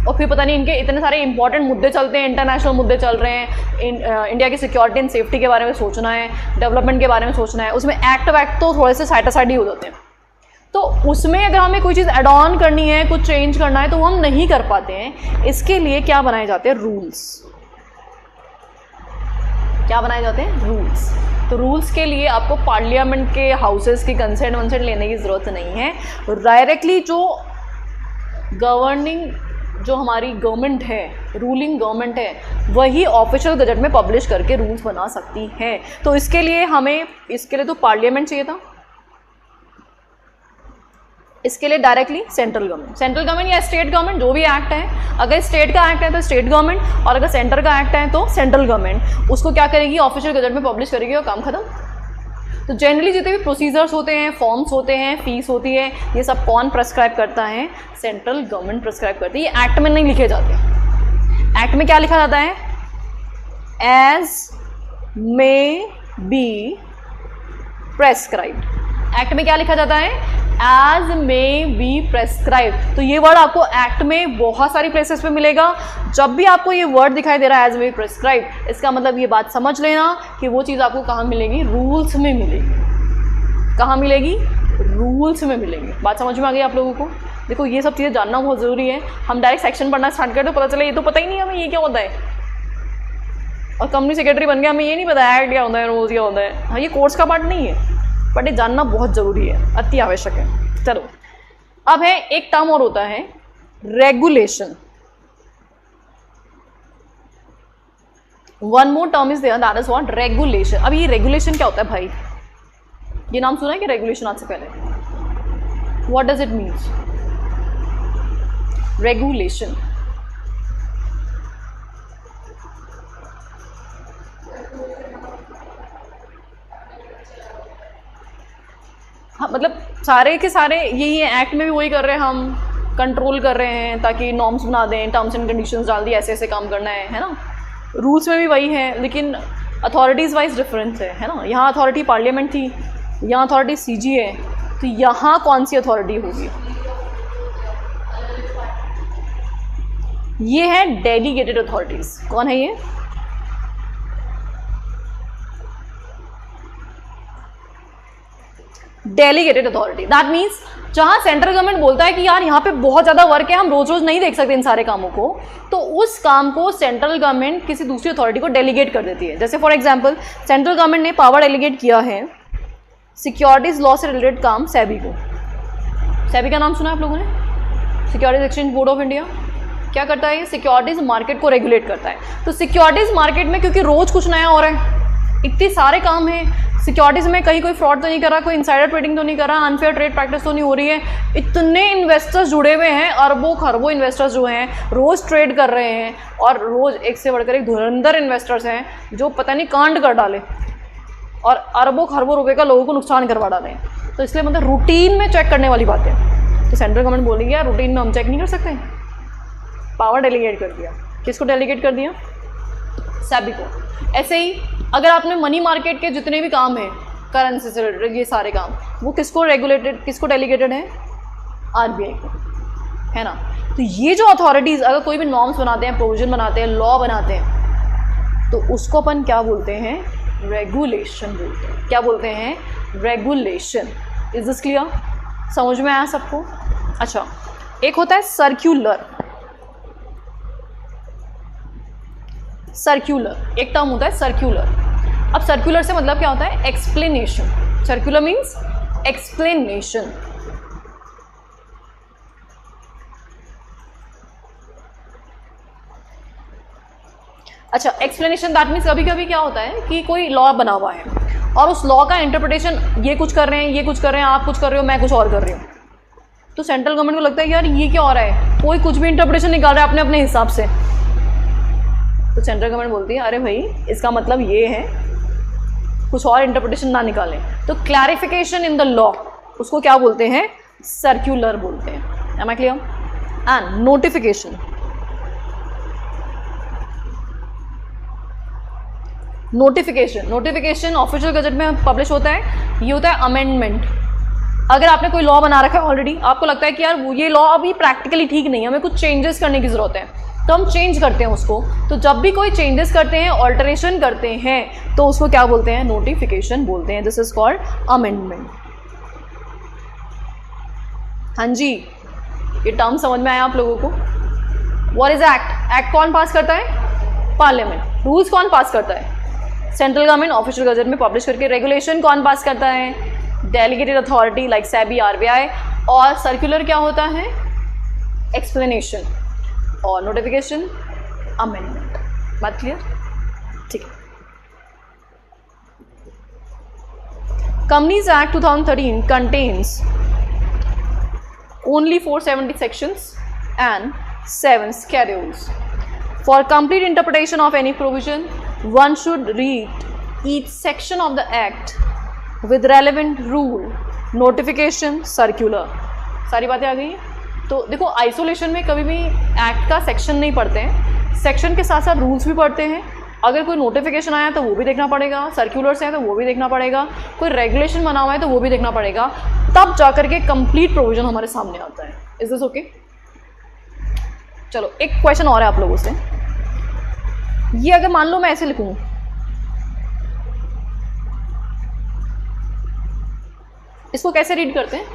और फिर पता नहीं इनके इतने सारे इंपॉर्टेंट मुद्दे चलते हैं, इंटरनेशनल मुद्दे चल रहे हैं, इंडिया की सिक्योरिटी एंड सेफ्टी के बारे में सोचना है, डेवलपमेंट के बारे में सोचना है, उसमें एक्ट वैक्ट तो थोड़े से साइड ही हो जाते हैं। तो उसमें अगर हमें कोई चीज़ एड ऑन करनी है, कुछ चेंज करना है, तो वो हम नहीं कर पाते हैं। इसके लिए क्या बनाए जाते हैं, रूल्स। क्या बनाए जाते हैं, रूल्स। तो रूल्स के लिए आपको पार्लियामेंट के हाउसेस की कंसेंट वंसेंट लेने की ज़रूरत नहीं है। डायरेक्टली जो गवर्निंग जो हमारी गवर्नमेंट है, रूलिंग गवर्नमेंट है, वही ऑफिशियल गजट में पब्लिश करके रूल्स बना सकती है। तो इसके लिए तो पार्लियामेंट चाहिए था, इसके लिए डायरेक्टली सेंट्रल गवर्नमेंट या स्टेट गवर्नमेंट, जो भी एक्ट है, अगर स्टेट का एक्ट है तो स्टेट गवर्नमेंट, और अगर सेंटर का एक्ट है तो सेंट्रल गवर्नमेंट उसको क्या करेगी, ऑफिशियल गजट में पब्लिश करेगी और काम खत्म। तो जनरली जितने भी प्रोसीजर्स होते हैं, फॉर्म्स होते हैं, फीस होती है, ये सब कौन प्रेस्क्राइब करता है, सेंट्रल गवर्नमेंट प्रेस्क्राइब करती है। ये एक्ट में नहीं लिखे जाते। एक्ट में क्या लिखा जाता है, as may be prescribed. Act में क्या लिखा जाता है, एज मे बी प्रेस्क्राइब। तो ये वर्ड आपको एक्ट में बहुत सारी प्लेसेस पे मिलेगा। जब भी आपको ये वर्ड दिखाई दे रहा है एज मे बी प्रेस्क्राइब, इसका मतलब ये बात समझ लेना कि वो चीज़ आपको कहाँ मिलेगी, रूल्स में मिलेगी। कहाँ मिलेगी, रूल्स में मिलेंगे। बात समझ में आ गई आप लोगों को। देखो ये सब चीज़ें जानना बहुत ज़रूरी है। हम डायरेक्ट सेक्शन पढ़ना स्टार्ट करते तो पता चले ये तो पता ही नहीं हमें ये क्या होता है, और कंपनी सेक्रेटरी बन गया हमें ये नहीं पता है एक्ट क्या होता है, रूल्स क्या होता है। हाँ, ये कोर्स का पार्ट नहीं है, बट ये जानना बहुत ज़रूरी है, अति आवश्यक है। चलो अब है एक टर्म और होता है regulation. One more term is there, that is what, regulation. अब ये रेगुलेशन क्या होता है भाई, ये नाम सुना है कि रेगुलेशन आज से पहले, what does it means regulation? हाँ, मतलब सारे के सारे यही है, एक्ट में भी वही कर रहे हैं, हम कंट्रोल कर रहे हैं ताकि नॉर्म्स बना दें, टर्म्स एंड कंडीशंस डाल दी, ऐसे ऐसे काम करना है ना। रूल्स में भी वही है, लेकिन अथॉरिटीज़ वाइज डिफरेंस है ना। यहाँ अथॉरिटी पार्लियामेंट थी, यहाँ अथॉरिटी सीजी है, तो यहाँ कौन सी अथॉरिटी होगी, ये है डेलीगेटेड अथॉरिटीज़। कौन है ये, डेलीगेटेड अथॉरिटी। दैट मीन्स जहां सेंट्रल गवर्नमेंट बोलता है कि यार यहाँ पे बहुत ज़्यादा वर्क है, हम रोज रोज नहीं देख सकते इन सारे कामों को, तो उस काम को सेंट्रल गवर्नमेंट किसी दूसरी अथॉरिटी को डेलीगेट कर देती है। जैसे फॉर एग्जांपल सेंट्रल गवर्नमेंट ने पावर डेलीगेट किया है सिक्योरिटीज लॉ से रिलेटेड काम सेबी को। सेबी का नाम सुना है आप लोगों ने, securities exchange board of India. क्या करता है ये, सिक्योरिटीज मार्केट को रेगुलेट करता है। तो सिक्योरिटीज मार्केट में क्योंकि रोज कुछ नया हो रहा है, इतने सारे काम हैं सिक्योरिटीज़ में, कहीं कोई फ्रॉड तो नहीं कर रहा, कोई इनसाइडर ट्रेडिंग तो नहीं कर रहा, अनफेयर ट्रेड प्रैक्टिस तो नहीं हो रही है, इतने इन्वेस्टर्स जुड़े हुए हैं, अरबों खरबों इन्वेस्टर्स जो हैं रोज़ ट्रेड कर रहे हैं, और रोज़ एक से बढ़कर एक धुरंधर इन्वेस्टर्स हैं जो पता नहीं कांड कर डाले और अरबों खरबों रुपए का लोगों को नुकसान करवा डालें। तो इसलिए मतलब रूटीन में चेक करने वाली बात है। तो सेंट्रल गवर्नमेंट बोलेगी यार रूटीन में हम चेक नहीं कर सकते, पावर डेलीगेट कर दिया। किसको डेलीगेट कर दिया, सेबी को। ऐसे ही अगर आपने मनी मार्केट के जितने भी काम हैं करेंसी से रिलेटेड, ये सारे काम वो किसको रेगुलेटेड, किसको डेलीगेटेड है, आरबीआई को, है ना। तो ये जो अथॉरिटीज़ अगर कोई भी नॉर्म्स बनाते हैं, प्रोविजन बनाते हैं, लॉ बनाते हैं, तो उसको अपन क्या बोलते हैं? रेगुलेशन बोलते हैं। क्या बोलते हैं? रेगुलेशन। Is this clear? समझ में आया सबको? अच्छा, एक होता है सर्क्यूलर। सर्क्यूलर एक टर्म होता है सर्क्यूलर। अब सर्क्यूलर से मतलब क्या होता है? एक्सप्लेनेशन। Circular means explanation. अच्छा, एक्सप्लेनेशन दैट मीन्स कभी कभी क्या होता है कि कोई लॉ बना हुआ है और उस लॉ का इंटरप्रिटेशन ये कुछ कर रहे हैं, ये कुछ कर रहे हैं, आप कुछ कर रहे हो, मैं कुछ और कर रही हूँ। तो सेंट्रल गवर्नमेंट को लगता है यार ये क्या हो रहा है, कोई कुछ भी इंटरप्रिटेशन निकाल रहा है अपने अपने हिसाब से। तो सेंट्रल गवर्नमेंट बोलती है अरे भाई इसका मतलब ये है, कुछ और इंटरप्रिटेशन ना निकालें। तो क्लैरिफिकेशन इन द लॉ उसको क्या बोलते हैं? सर्क्यूलर बोलते हैं। Am I clear? And notification. Notification official gazette में पब्लिश होता है। ये होता है अमेंडमेंट। अगर आपने कोई लॉ बना रखा है ऑलरेडी, आपको लगता है कि यार ये लॉ अभी प्रैक्टिकली ठीक नहीं है, हमें कुछ चेंजेस करने की ज़रूरत है, तो हम चेंज करते हैं उसको। तो जब भी कोई चेंजेस करते हैं, ऑल्टरेशन करते हैं, तो उसको क्या बोलते हैं? नोटिफिकेशन बोलते हैं। This is called amendment. हाँ जी, ये टर्म समझ में आया आप लोगों को? What is act? एक्ट कौन पास करता है? पार्लियामेंट। रूल्स कौन पास करता है? सेंट्रल गवर्नमेंट ऑफिशियल गजट में पब्लिश करके। रेगुलेशन कौन पास करता है? Delegated authority like SEBI, RBI. और सर्कुलर क्या होता है? एक्सप्लेनेशन। और नोटिफिकेशन अमेंडमेंट। बात क्लियर? ठीक है। Companies act 2013 contains only 470 sections and 7 schedules. For complete interpretation of any provision, one should read each section of the act with relevant rule, notification, circular. सारी बातें आ गई हैं। तो देखो, आइसोलेशन में कभी भी एक्ट का सेक्शन नहीं पढ़ते हैं, सेक्शन के साथ साथ रूल्स भी पढ़ते हैं। अगर कोई नोटिफिकेशन आया तो वो भी देखना पड़ेगा, सर्क्यूलर्स हैं तो वो भी देखना पड़ेगा, कोई रेगुलेशन बना हुआ है तो वो भी देखना पड़ेगा, तब जाकर के कंप्लीट प्रोविजन हमारे सामने आता है। Is this okay? चलो, एक क्वेश्चन और है आप लोगों से। ये अगर मान लो मैं ऐसे लिखूं, इसको कैसे रीड करते हैं?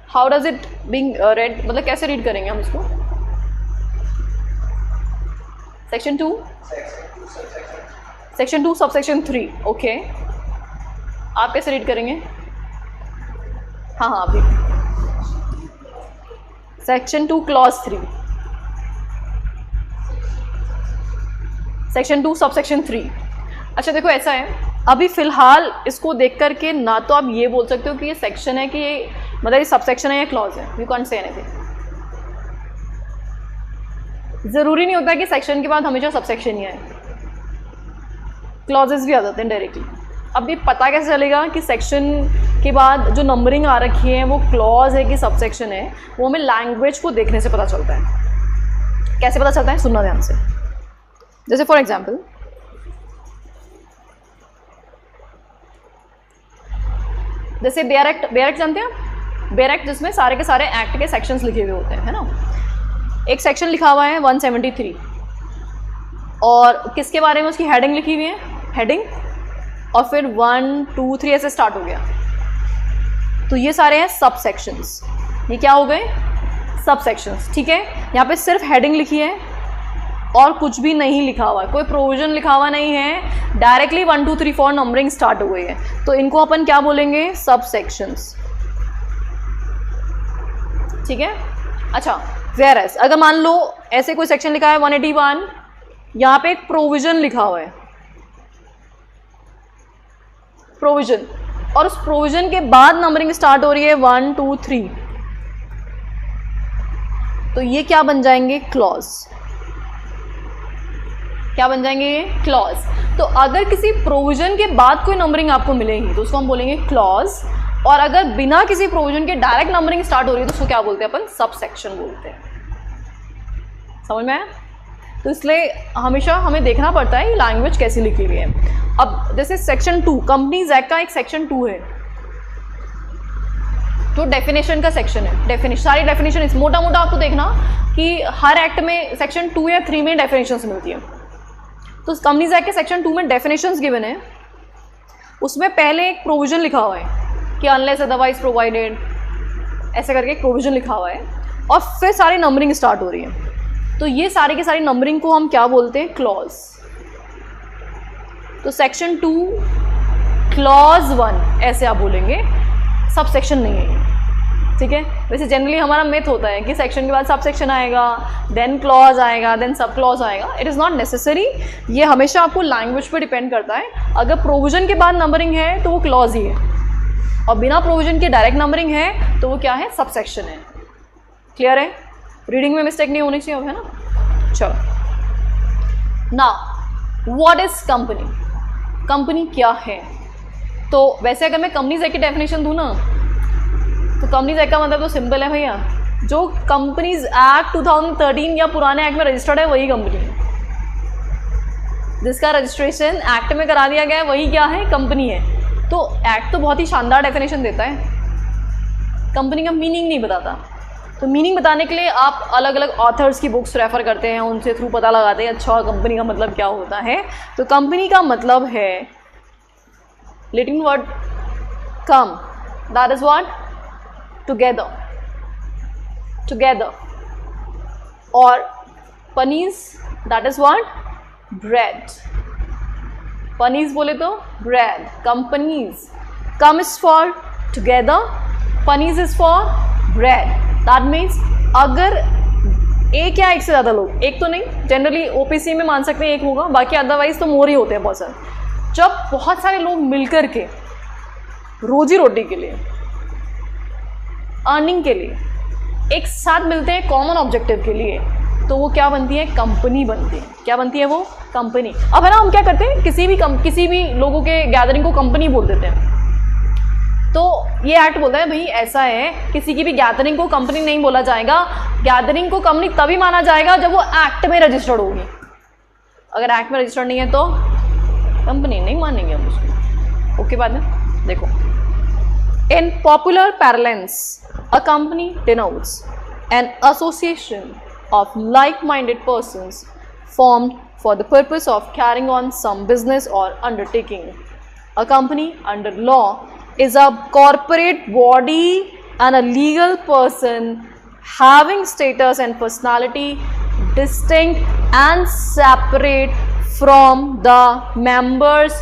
How does it being red, मतलब कैसे रीड करेंगे हम इसको? Section 2, section 2 subsection 3। ओके, आप कैसे रीड करेंगे? हाँ हाँ, अभी सेक्शन 2 क्लॉज 3, सेक्शन 2 सबसेक्शन 3। अच्छा देखो, ऐसा है, अभी फिलहाल इसको देख करके ना तो आप ये बोल सकते हो कि ये सेक्शन है, कि ये मतलब ये सबसेक्शन है या क्लॉज है। You can't say anything. ज़रूरी नहीं होता कि सेक्शन के बाद हमेशा सबसेक्शन ही आए, क्लॉजेस भी आ जाते हैं डायरेक्टली। अब ये पता कैसे चलेगा कि सेक्शन के बाद जो नंबरिंग आ रखी है वो क्लॉज है कि सबसेक्शन है? वो हमें लैंग्वेज को देखने से पता चलता है। कैसे पता चलता है? सुनना ध्यान से। जैसे फॉर एग्जाम्पल, जैसे बेयर एक्ट। बेयर एक्ट जानते हैं आप? बेयर एक्ट जिसमें सारे के सारे एक्ट के सेक्शंस लिखे हुए होते हैं, है ना? एक सेक्शन लिखा हुआ है 173, और किसके बारे में उसकी हेडिंग लिखी हुई है? हेडिंग, और फिर 1 2 3 ऐसे स्टार्ट हो गया। तो ये सारे हैं सब सेक्शंस। ये क्या हो गए? सब सेक्शंस। ठीक है, यहाँ पे सिर्फ हेडिंग लिखी है और कुछ भी नहीं लिखा हुआ है, कोई प्रोविजन लिखा हुआ नहीं है, डायरेक्टली 1 2 3 4 नंबरिंग स्टार्ट हो गई है। तो इनको अपन क्या बोलेंगे? सब सेक्शंस। ठीक है। अच्छा, वेयर एज अगर मान लो ऐसे कोई सेक्शन लिखा है 181, यहाँ पे एक प्रोविजन लिखा हुआ है, प्रोविजन, और उस प्रोविजन के बाद नंबरिंग स्टार्ट हो रही है 1 2 3, तो ये क्या बन जाएंगे? क्लॉज। क्या बन जाएंगे? ये क्लॉज। तो अगर किसी प्रोविजन के बाद कोई नंबरिंग आपको मिलेगी तो उसको हम बोलेंगे क्लॉज, और अगर बिना किसी प्रोविजन के डायरेक्ट नंबरिंग स्टार्ट हो रही है तो उसको क्या बोलते हैं? अपन सब सेक्शन बोलते हैं। समझ में आया? तो इसलिए हमेशा हमें देखना पड़ता है ये लैंग्वेज कैसी लिखी हुई है। अब जैसे सेक्शन 2, कंपनीज एक्ट का एक सेक्शन 2 है, जो डेफिनेशन का सेक्शन है, सारी डेफिनेशन इस मोटा मोटा आपको देखना कि हर एक्ट में सेक्शन 2 या 3 में डेफिनेशंस मिलती है। तो कंपनीज एक्ट के सेक्शन 2 में डेफिनेशंस गिवन है, उसमें पहले एक प्रोविजन लिखा हुआ है कि अनलेस अदरवाइज प्रोवाइडेड, ऐसे करके एक प्रोविजन लिखा हुआ है, और फिर सारी नंबरिंग स्टार्ट हो रही है। तो ये सारी की सारी नंबरिंग को हम क्या बोलते हैं? क्लॉज। तो सेक्शन 2 क्लॉज 1 ऐसे आप बोलेंगे, सब सेक्शन नहीं है, ठीक है। वैसे जनरली हमारा मिथ होता है कि सेक्शन के बाद सब सेक्शन आएगा, देन क्लॉज आएगा, देन सब क्लॉज आएगा। इट इज़ नॉट नेसेसरी, ये हमेशा आपको लैंग्वेज पे डिपेंड करता है। अगर प्रोविजन के बाद नंबरिंग है तो वो क्लॉज ही है, और बिना प्रोविजन के डायरेक्ट नंबरिंग है तो वो क्या है? सब सेक्शन है। क्लियर है? रीडिंग में मिस्टेक नहीं होनी चाहिए, है ना। चलो, now what is company? Company क्या है? तो वैसे अगर मैं कंपनीज एक्ट की डेफिनेशन दूँ ना, तो कंपनीज एक्ट का मतलब तो सिंपल है भैया, जो कंपनीज एक्ट 2013 या पुराने एक्ट में रजिस्टर्ड है वही कंपनी है, जिसका रजिस्ट्रेशन एक्ट में करा दिया गया है वही क्या है? कंपनी है। तो एक्ट तो बहुत ही शानदार डेफिनेशन देता है, कंपनी का मीनिंग नहीं बताता। तो मीनिंग बताने के लिए आप अलग अलग ऑथर्स की बुक्स रेफर करते हैं, उनसे थ्रू पता लगाते हैं अच्छा कंपनी का मतलब क्या होता है। तो कंपनी का मतलब है Latin word com, that is what? Together, together. और पनीज, दैट इज व्हाट? ब्रेड। पनीज बोले तो bread. Companies, com is for together, पनीज is for bread. That means अगर एक या एक से ज़्यादा लोग, एक तो नहीं, जनरली ओपीसी में मान सकते हैं एक होगा, बाकी अदरवाइज तो मोर ही होते हैं बहुत सारे। जब बहुत सारे लोग मिलकर के रोजी रोटी के लिए, अर्निंग के लिए एक साथ मिलते हैं कॉमन ऑब्जेक्टिव के लिए, तो वो क्या बनती है? कंपनी बनती है। क्या बनती है वो? कंपनी। अब है ना, हम क्या करते हैं, किसी भी लोगों के गैदरिंग को कंपनी बोल देते हैं। तो ये एक्ट बोलता है भाई ऐसा है, किसी की भी गैदरिंग को कंपनी नहीं बोला जाएगा। गैदरिंग को कंपनी तभी माना जाएगा जब वो एक्ट में रजिस्टर्ड होगी। अगर एक्ट में रजिस्टर्ड नहीं है तो कंपनी नहीं मानेंगे हम उसको। ओके, बात है। देखो, in popular parlance a company denotes an association of like-minded persons formed for the purpose of carrying on some business or undertaking. A company under law is a corporate body and a legal person having status and personality distinct and separate from the members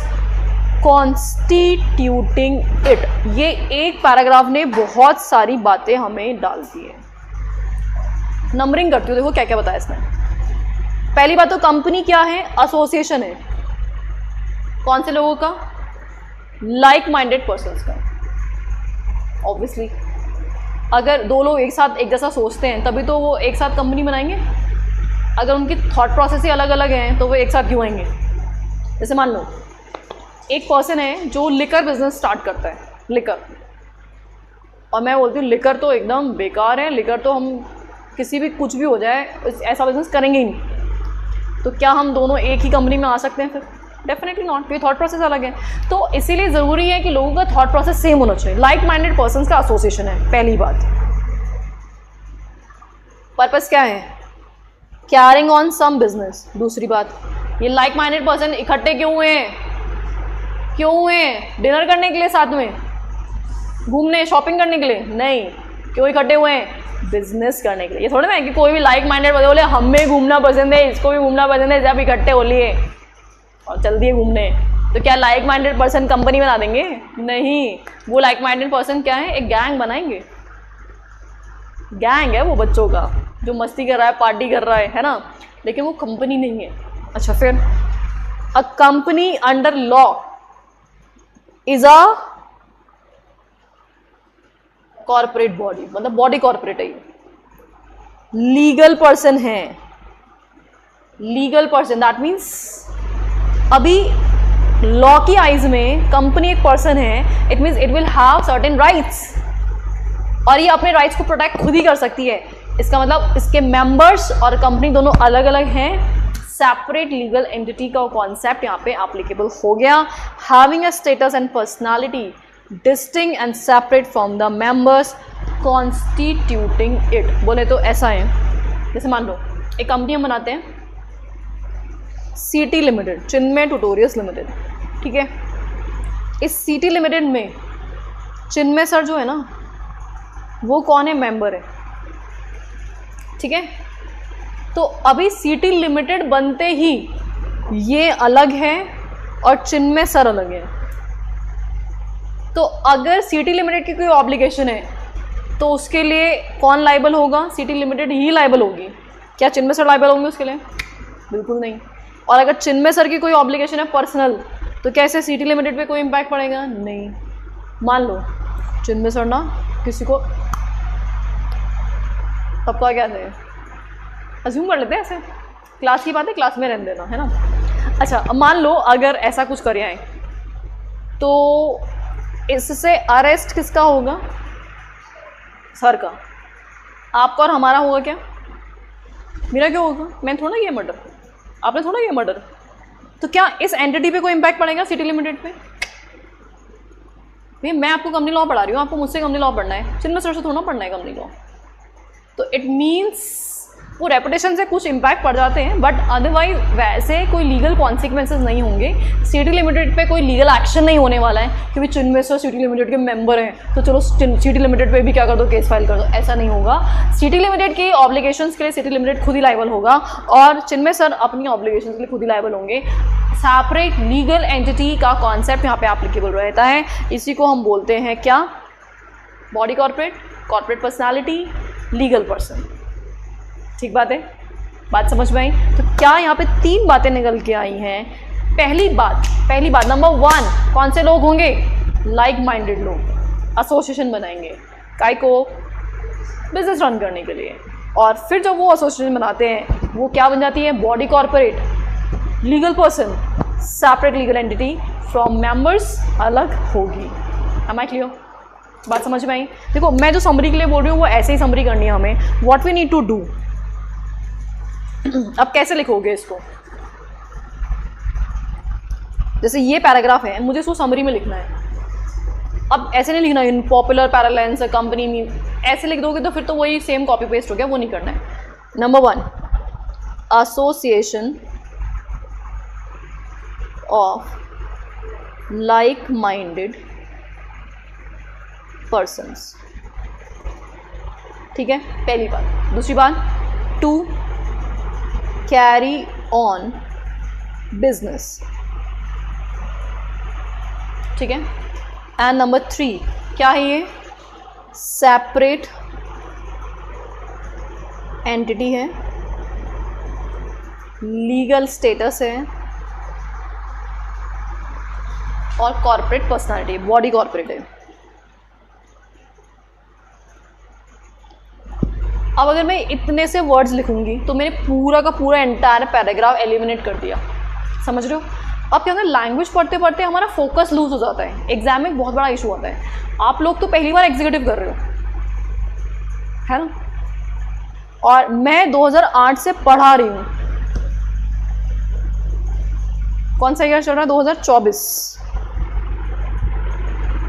constituting it. ये एक paragraph ने बहुत सारी बातें हमें डाल दी है। Numbering करती हूँ, देखो क्या क्या बताया इसमें। पहली बात तो कंपनी क्या है? एसोसिएशन है। कौन से लोगों का? लाइक माइंडेड पर्सन्स का। ऑब्वियसली अगर दो लोग एक साथ एक जैसा सोचते हैं तभी तो वो एक साथ कंपनी बनाएंगे। अगर उनकी थॉट प्रोसेस ही अलग अलग हैं तो वो एक साथ क्यों आएंगे? जैसे मान लो एक पर्सन है जो लिकर बिजनेस स्टार्ट करता है, लिकर, और मैं बोलती हूँ लिकर तो एकदम बेकार है, लिकर तो हम किसी भी कुछ भी हो जाए ऐसा बिजनेस करेंगे ही नहीं। तो क्या हम दोनों एक ही कंपनी में आ सकते हैं? फिर डेफिनेटली नॉट, क्योंकि थॉट प्रोसेस अलग है। तो इसीलिए ज़रूरी है कि लोगों का थॉट प्रोसेस सेम होना चाहिए। लाइक माइंडेड पर्सन्स का एसोसिएशन है, पहली बात। पर्पस क्या है? Carrying on some business. दूसरी बात, ये लाइक माइंडेड पर्सन इकट्ठे क्यों हुए हैं? क्यों हुए हैं? डिनर करने के लिए, साथ में घूमने, शॉपिंग करने के लिए नहीं। क्यों इकट्ठे हुए हैं? बिजनेस करने के लिए। ये थोड़ा ना है कि कोई भी लाइक माइंडेड बोले हमें घूमना पसंद है, इसको भी घूमना पसंद है, जब इकट्ठे हो लिए और चल दिए घूमने, तो क्या लाइक माइंडेड पर्सन कंपनी बना देंगे? नहीं। वो लाइक माइंडेड पर्सन क्या है? एक गैंग बनाएंगे। गैंग है वो बच्चों का जो मस्ती कर रहा है, पार्टी कर रहा है ना, लेकिन वो कंपनी नहीं है। अच्छा, फिर a company under law is a corporate body, मतलब बॉडी कॉर्पोरेट है, लीगल पर्सन है। लीगल पर्सन दैट मीन्स अभी लॉ की आइज में कंपनी एक पर्सन है, it means it will have certain rights, और ये अपने राइट्स को प्रोटेक्ट खुद ही कर सकती है। इसका मतलब इसके मेंबर्स और कंपनी दोनों अलग अलग हैं। सेपरेट लीगल एंटिटी का कॉन्सेप्ट यहाँ पे एप्लीकेबल हो गया। Having a status and personality distinct and separate from the members constituting it. बोले तो ऐसा है, जैसे मान लो एक कंपनी हम बनाते हैं सीटी लिमिटेड, चिन्मय ट्यूटोरियल्स लिमिटेड, ठीक है। इस सीटी लिमिटेड में चिन्मय सर जो है ना वो कौन है, मेंबर है, ठीक है। तो अभी सीटी लिमिटेड बनते ही ये अलग है और चिन्मय सर अलग है। तो अगर सीटी लिमिटेड की कोई ऑब्लिगेशन है तो उसके लिए कौन लाइबल होगा, सीटी लिमिटेड ही लाइबल होगी। क्या चिन्मय सर लाइबल होंगे उसके लिए? बिल्कुल नहीं। और अगर चिन्मय सर की कोई ऑब्लिगेशन है पर्सनल तो कैसे सीटी लिमिटेड पे कोई इम्पैक्ट पड़ेगा? नहीं। मान लो चिन्मय सर ना किसी को, तब तो क्या है, अज्यूम कर लेते हैं ऐसे, क्लास की बात है, क्लास में रहने देना है ना। अच्छा, अब मान लो अगर ऐसा कुछ कर आए तो इससे अरेस्ट किसका होगा? सर का। आपका और हमारा होगा क्या? मेरा क्या होगा? मैं थोड़ा किया मर्डर, आपने थोड़ा किया मर्डर। तो क्या इस एंटिटी पे कोई इम्पैक्ट पड़ेगा सिटी लिमिटेड पे? भैया मैं आपको कंपनी लॉ पढ़ा रही हूँ, आपको मुझसे कंपनी लॉ पढ़ना है, चिन्मय सर से थोड़ा पढ़ना है कंपनी लॉ। तो इट मीन्स वो रेपुटेशन से कुछ इम्पैक्ट पड़ जाते हैं, बट अदरवाइज वैसे कोई लीगल कॉन्सिक्वेंसेज नहीं होंगे। सिटी लिमिटेड पे कोई लीगल एक्शन नहीं होने वाला है क्योंकि चिन्मय सर सिटी लिमिटेड के मेंबर हैं तो चलो सिटी लिमिटेड पे भी क्या कर दो, केस फाइल कर दो, ऐसा नहीं होगा। सिटी लिमिटेड की ऑब्लिगेशंस के लिए सिटी लिमिटेड खुद ही लायबल होगा और चिन्मय सर अपनी ऑब्लिगेशंस के लिए खुद ही लायबल होंगे। सेपरेट लीगल एंटिटी का कॉन्सेप्ट यहाँ पे एप्लीकेबल रहता है। इसी को हम बोलते हैं क्या? Body corporate, corporate personality, legal person. ठीक बात है, बात समझ में आई? तो क्या यहाँ पे 3 बातें निकल के आई हैं। पहली बात नंबर 1, कौन से लोग होंगे? लाइक माइंडेड लोग, एसोसिएशन बनाएंगे काय को? बिजनेस रन करने के लिए। और फिर जब वो एसोसिएशन बनाते हैं वो क्या बन जाती है? Body corporate, legal person, separate legal entity from members अलग होगी। Am I clear? बात समझ में आई? देखो मैं जो समरी के लिए बोल रही हूँ वो ऐसे ही समरी करनी है हमें। What we need to do. अब कैसे लिखोगे इसको? जैसे ये पैराग्राफ है, मुझे इसको समरी में लिखना है। अब ऐसे नहीं लिखना इन पॉपुलर पैरालेंस कंपनी में, ऐसे लिख दोगे तो फिर तो वही सेम कॉपी पेस्ट हो गया, वो नहीं करना है। Number 1, association of like minded persons, ठीक है, पहली बात। दूसरी बात, 2, कैरी ऑन बिजनेस, ठीक है। एंड नंबर 3 क्या है ये? सेपरेट एंटिटी है, लीगल स्टेटस है और कॉर्पोरेट पर्सनालिटी, बॉडी कॉर्पोरेट है। अब अगर मैं इतने से वर्ड्स लिखूंगी तो मैंने पूरा का पूरा एंटायर पैराग्राफ एलिमिनेट कर दिया, समझ रहे हो? अब क्या होता है, लैंग्वेज पढ़ते पढ़ते हमारा फोकस लूज हो जाता है। एग्जाम में बहुत बड़ा इशू होता है। आप लोग तो पहली बार एग्जीक्यूटिव कर रहे हो, है ना? और मैं 2008 से पढ़ा रही हूँ। कौन सा ईयर चल रहा है? 2024।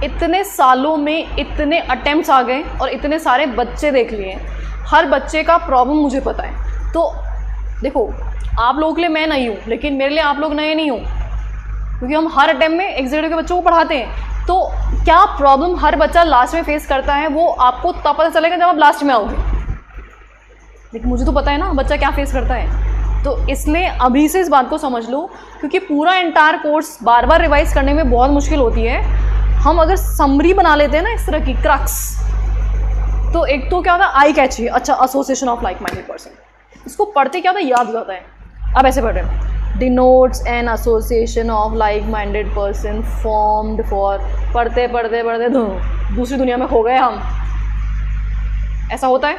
इतने सालों में इतने अटेम्प्ट्स आ गए और इतने सारे बच्चे देख लिए। हर बच्चे का प्रॉब्लम मुझे पता है। तो देखो, आप लोगों के लिए मैं नहीं हूँ, लेकिन मेरे लिए आप लोग नए नहीं हो, क्योंकि हम हर अटेम्प्ट में एग्जीक्यूटिव के बच्चों को पढ़ाते हैं। तो क्या प्रॉब्लम हर बच्चा लास्ट में फेस करता है वो आपको तब पता चलेगा जब आप लास्ट में आओगे। लेकिन मुझे तो पता है ना बच्चा क्या फेस करता है। तो इसलिए अभी से इस बात को समझ लो, क्योंकि पूरा एंटायर कोर्स बार बार रिवाइज करने में बहुत मुश्किल होती है। हम अगर समरी बना लेते हैं ना इस तरह की क्रक्स, तो एक तो क्या होता है, आई कैची, अच्छा association of like minded person, इसको पढ़ते क्या होता है, याद हो जाता है। अब ऐसे पढ़ रहे हैं, denotes an association of like minded person formed for, पढ़ते पढ़ते पढ़ते दूसरी दुनिया में खो गए हम। ऐसा होता है।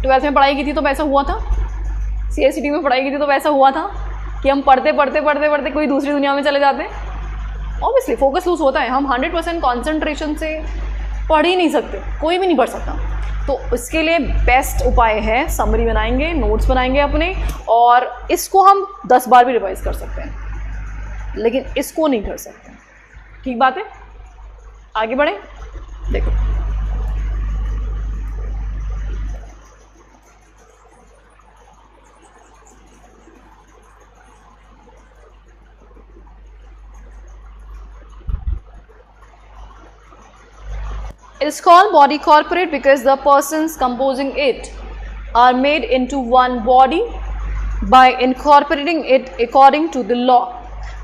12th में पढ़ाई की थी तो वैसा हुआ था, CICT में पढ़ाई की थी तो वैसा हुआ था कि हम पढ़ते पढ़ते पढ़ते पढ़ते कोई दूसरी दुनिया में चले जाते हैं। ऑब्वियसली फोकस लूज होता है, हम 100% कॉन्सेंट्रेशन से पढ़ ही नहीं सकते, कोई भी नहीं पढ़ सकता। तो इसके लिए बेस्ट उपाय है समरी बनाएंगे, नोट्स बनाएंगे अपने, और इसको हम 10 बार भी रिवाइज कर सकते हैं, लेकिन इसको नहीं कर सकते। ठीक बात है। आगे बढ़े, देखो it is called body corporate because the persons composing it are made into one body by incorporating it according to the law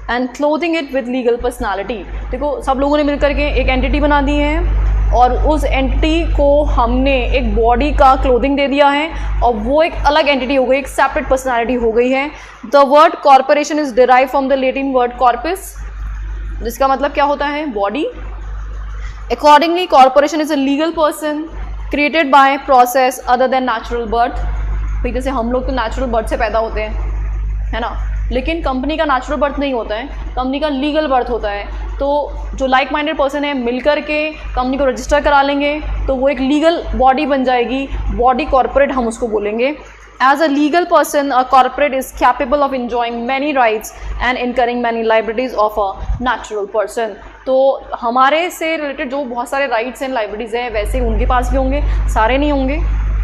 and clothing it with legal personality। देखो सब लोगों ने मिलकर के एक एंटिटी बना दी है और उस एंटिटी को हमने एक बॉडी का क्लोथिंग दे दिया है और वो एक अलग एंटिटी हो गई, एक सेपरेट पर्सनालिटी हो गई है। The word corporation is derive from the Latin word corpus, जिसका मतलब क्या होता है, body. Accordingly, corporation is a legal person created by process other than natural birth। भाई जैसे हम लोग तो नेचुरल बर्थ से पैदा होते हैं, है ना, लेकिन कंपनी का नेचुरल बर्थ नहीं होता है, कंपनी का लीगल बर्थ होता है। तो जो लाइक माइंडेड पर्सन है मिलकर के कंपनी को रजिस्टर करा लेंगे तो वो एक लीगल बॉडी बन जाएगी, बॉडी कॉर्पोरेट हम उसको बोलेंगे। As a legal person, a corporate is capable of enjoying many rights and incurring many liabilities of a natural person। तो हमारे से रिलेटेड जो बहुत सारे राइट्स एंड लाइबिलिटीज़ हैं वैसे उनके पास भी होंगे, सारे नहीं होंगे,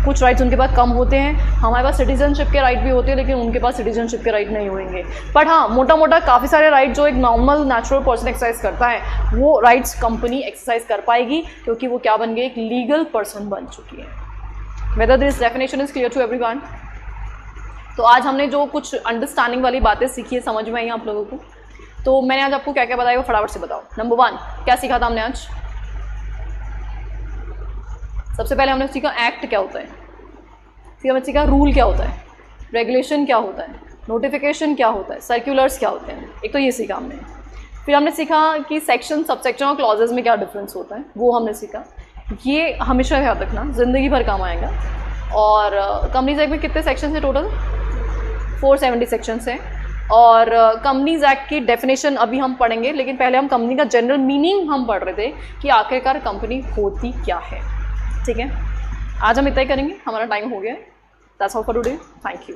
कुछ राइट्स उनके पास कम होते हैं। हमारे पास सिटीजनशिप के राइट भी होते हैं लेकिन उनके पास सिटीजनशिप के राइट नहीं होंगे। बट हाँ, मोटा मोटा काफ़ी सारे राइट जो एक नॉर्मल नेचुरल पर्सन एक्सरसाइज करता है वो राइट्स कंपनी एक्सरसाइज कर पाएगी क्योंकि वो क्या बन गई, एक लीगल पर्सन बन चुकी है। Whether this definition is clear to everyone. तो आज हमने जो कुछ अंडरस्टैंडिंग वाली बातें सीखी है, समझ में आई आप लोगों को। तो मैंने आज आपको क्या क्या बताया वो फटाफट से बताओ। नंबर 1 क्या सीखा था हमने आज? सबसे पहले हमने सीखा एक्ट क्या होता है, फिर हमने सीखा रूल क्या होता है, रेगुलेशन क्या होता है, नोटिफिकेशन क्या होता है, सर्कुलर्स क्या होते हैं, एक तो ये सीखा हमने। फिर हमने सीखा कि सेक्शन, सबसेक्शन और क्लॉजेज में क्या डिफरेंस होता है, वो हमने सीखा। ये हमेशा याद रखना, ज़िंदगी भर काम आएगा। और कंपनीज एक्ट में कितने सेक्शन है टोटल? 470 सेक्शंस हैं। और कंपनीज एक्ट की डेफिनेशन अभी हम पढ़ेंगे, लेकिन पहले हम कंपनी का जनरल मीनिंग हम पढ़ रहे थे कि आखिरकार कंपनी होती क्या है। ठीक है, आज हम इतना ही करेंगे, हमारा टाइम हो गया है। That's all for today, thank you.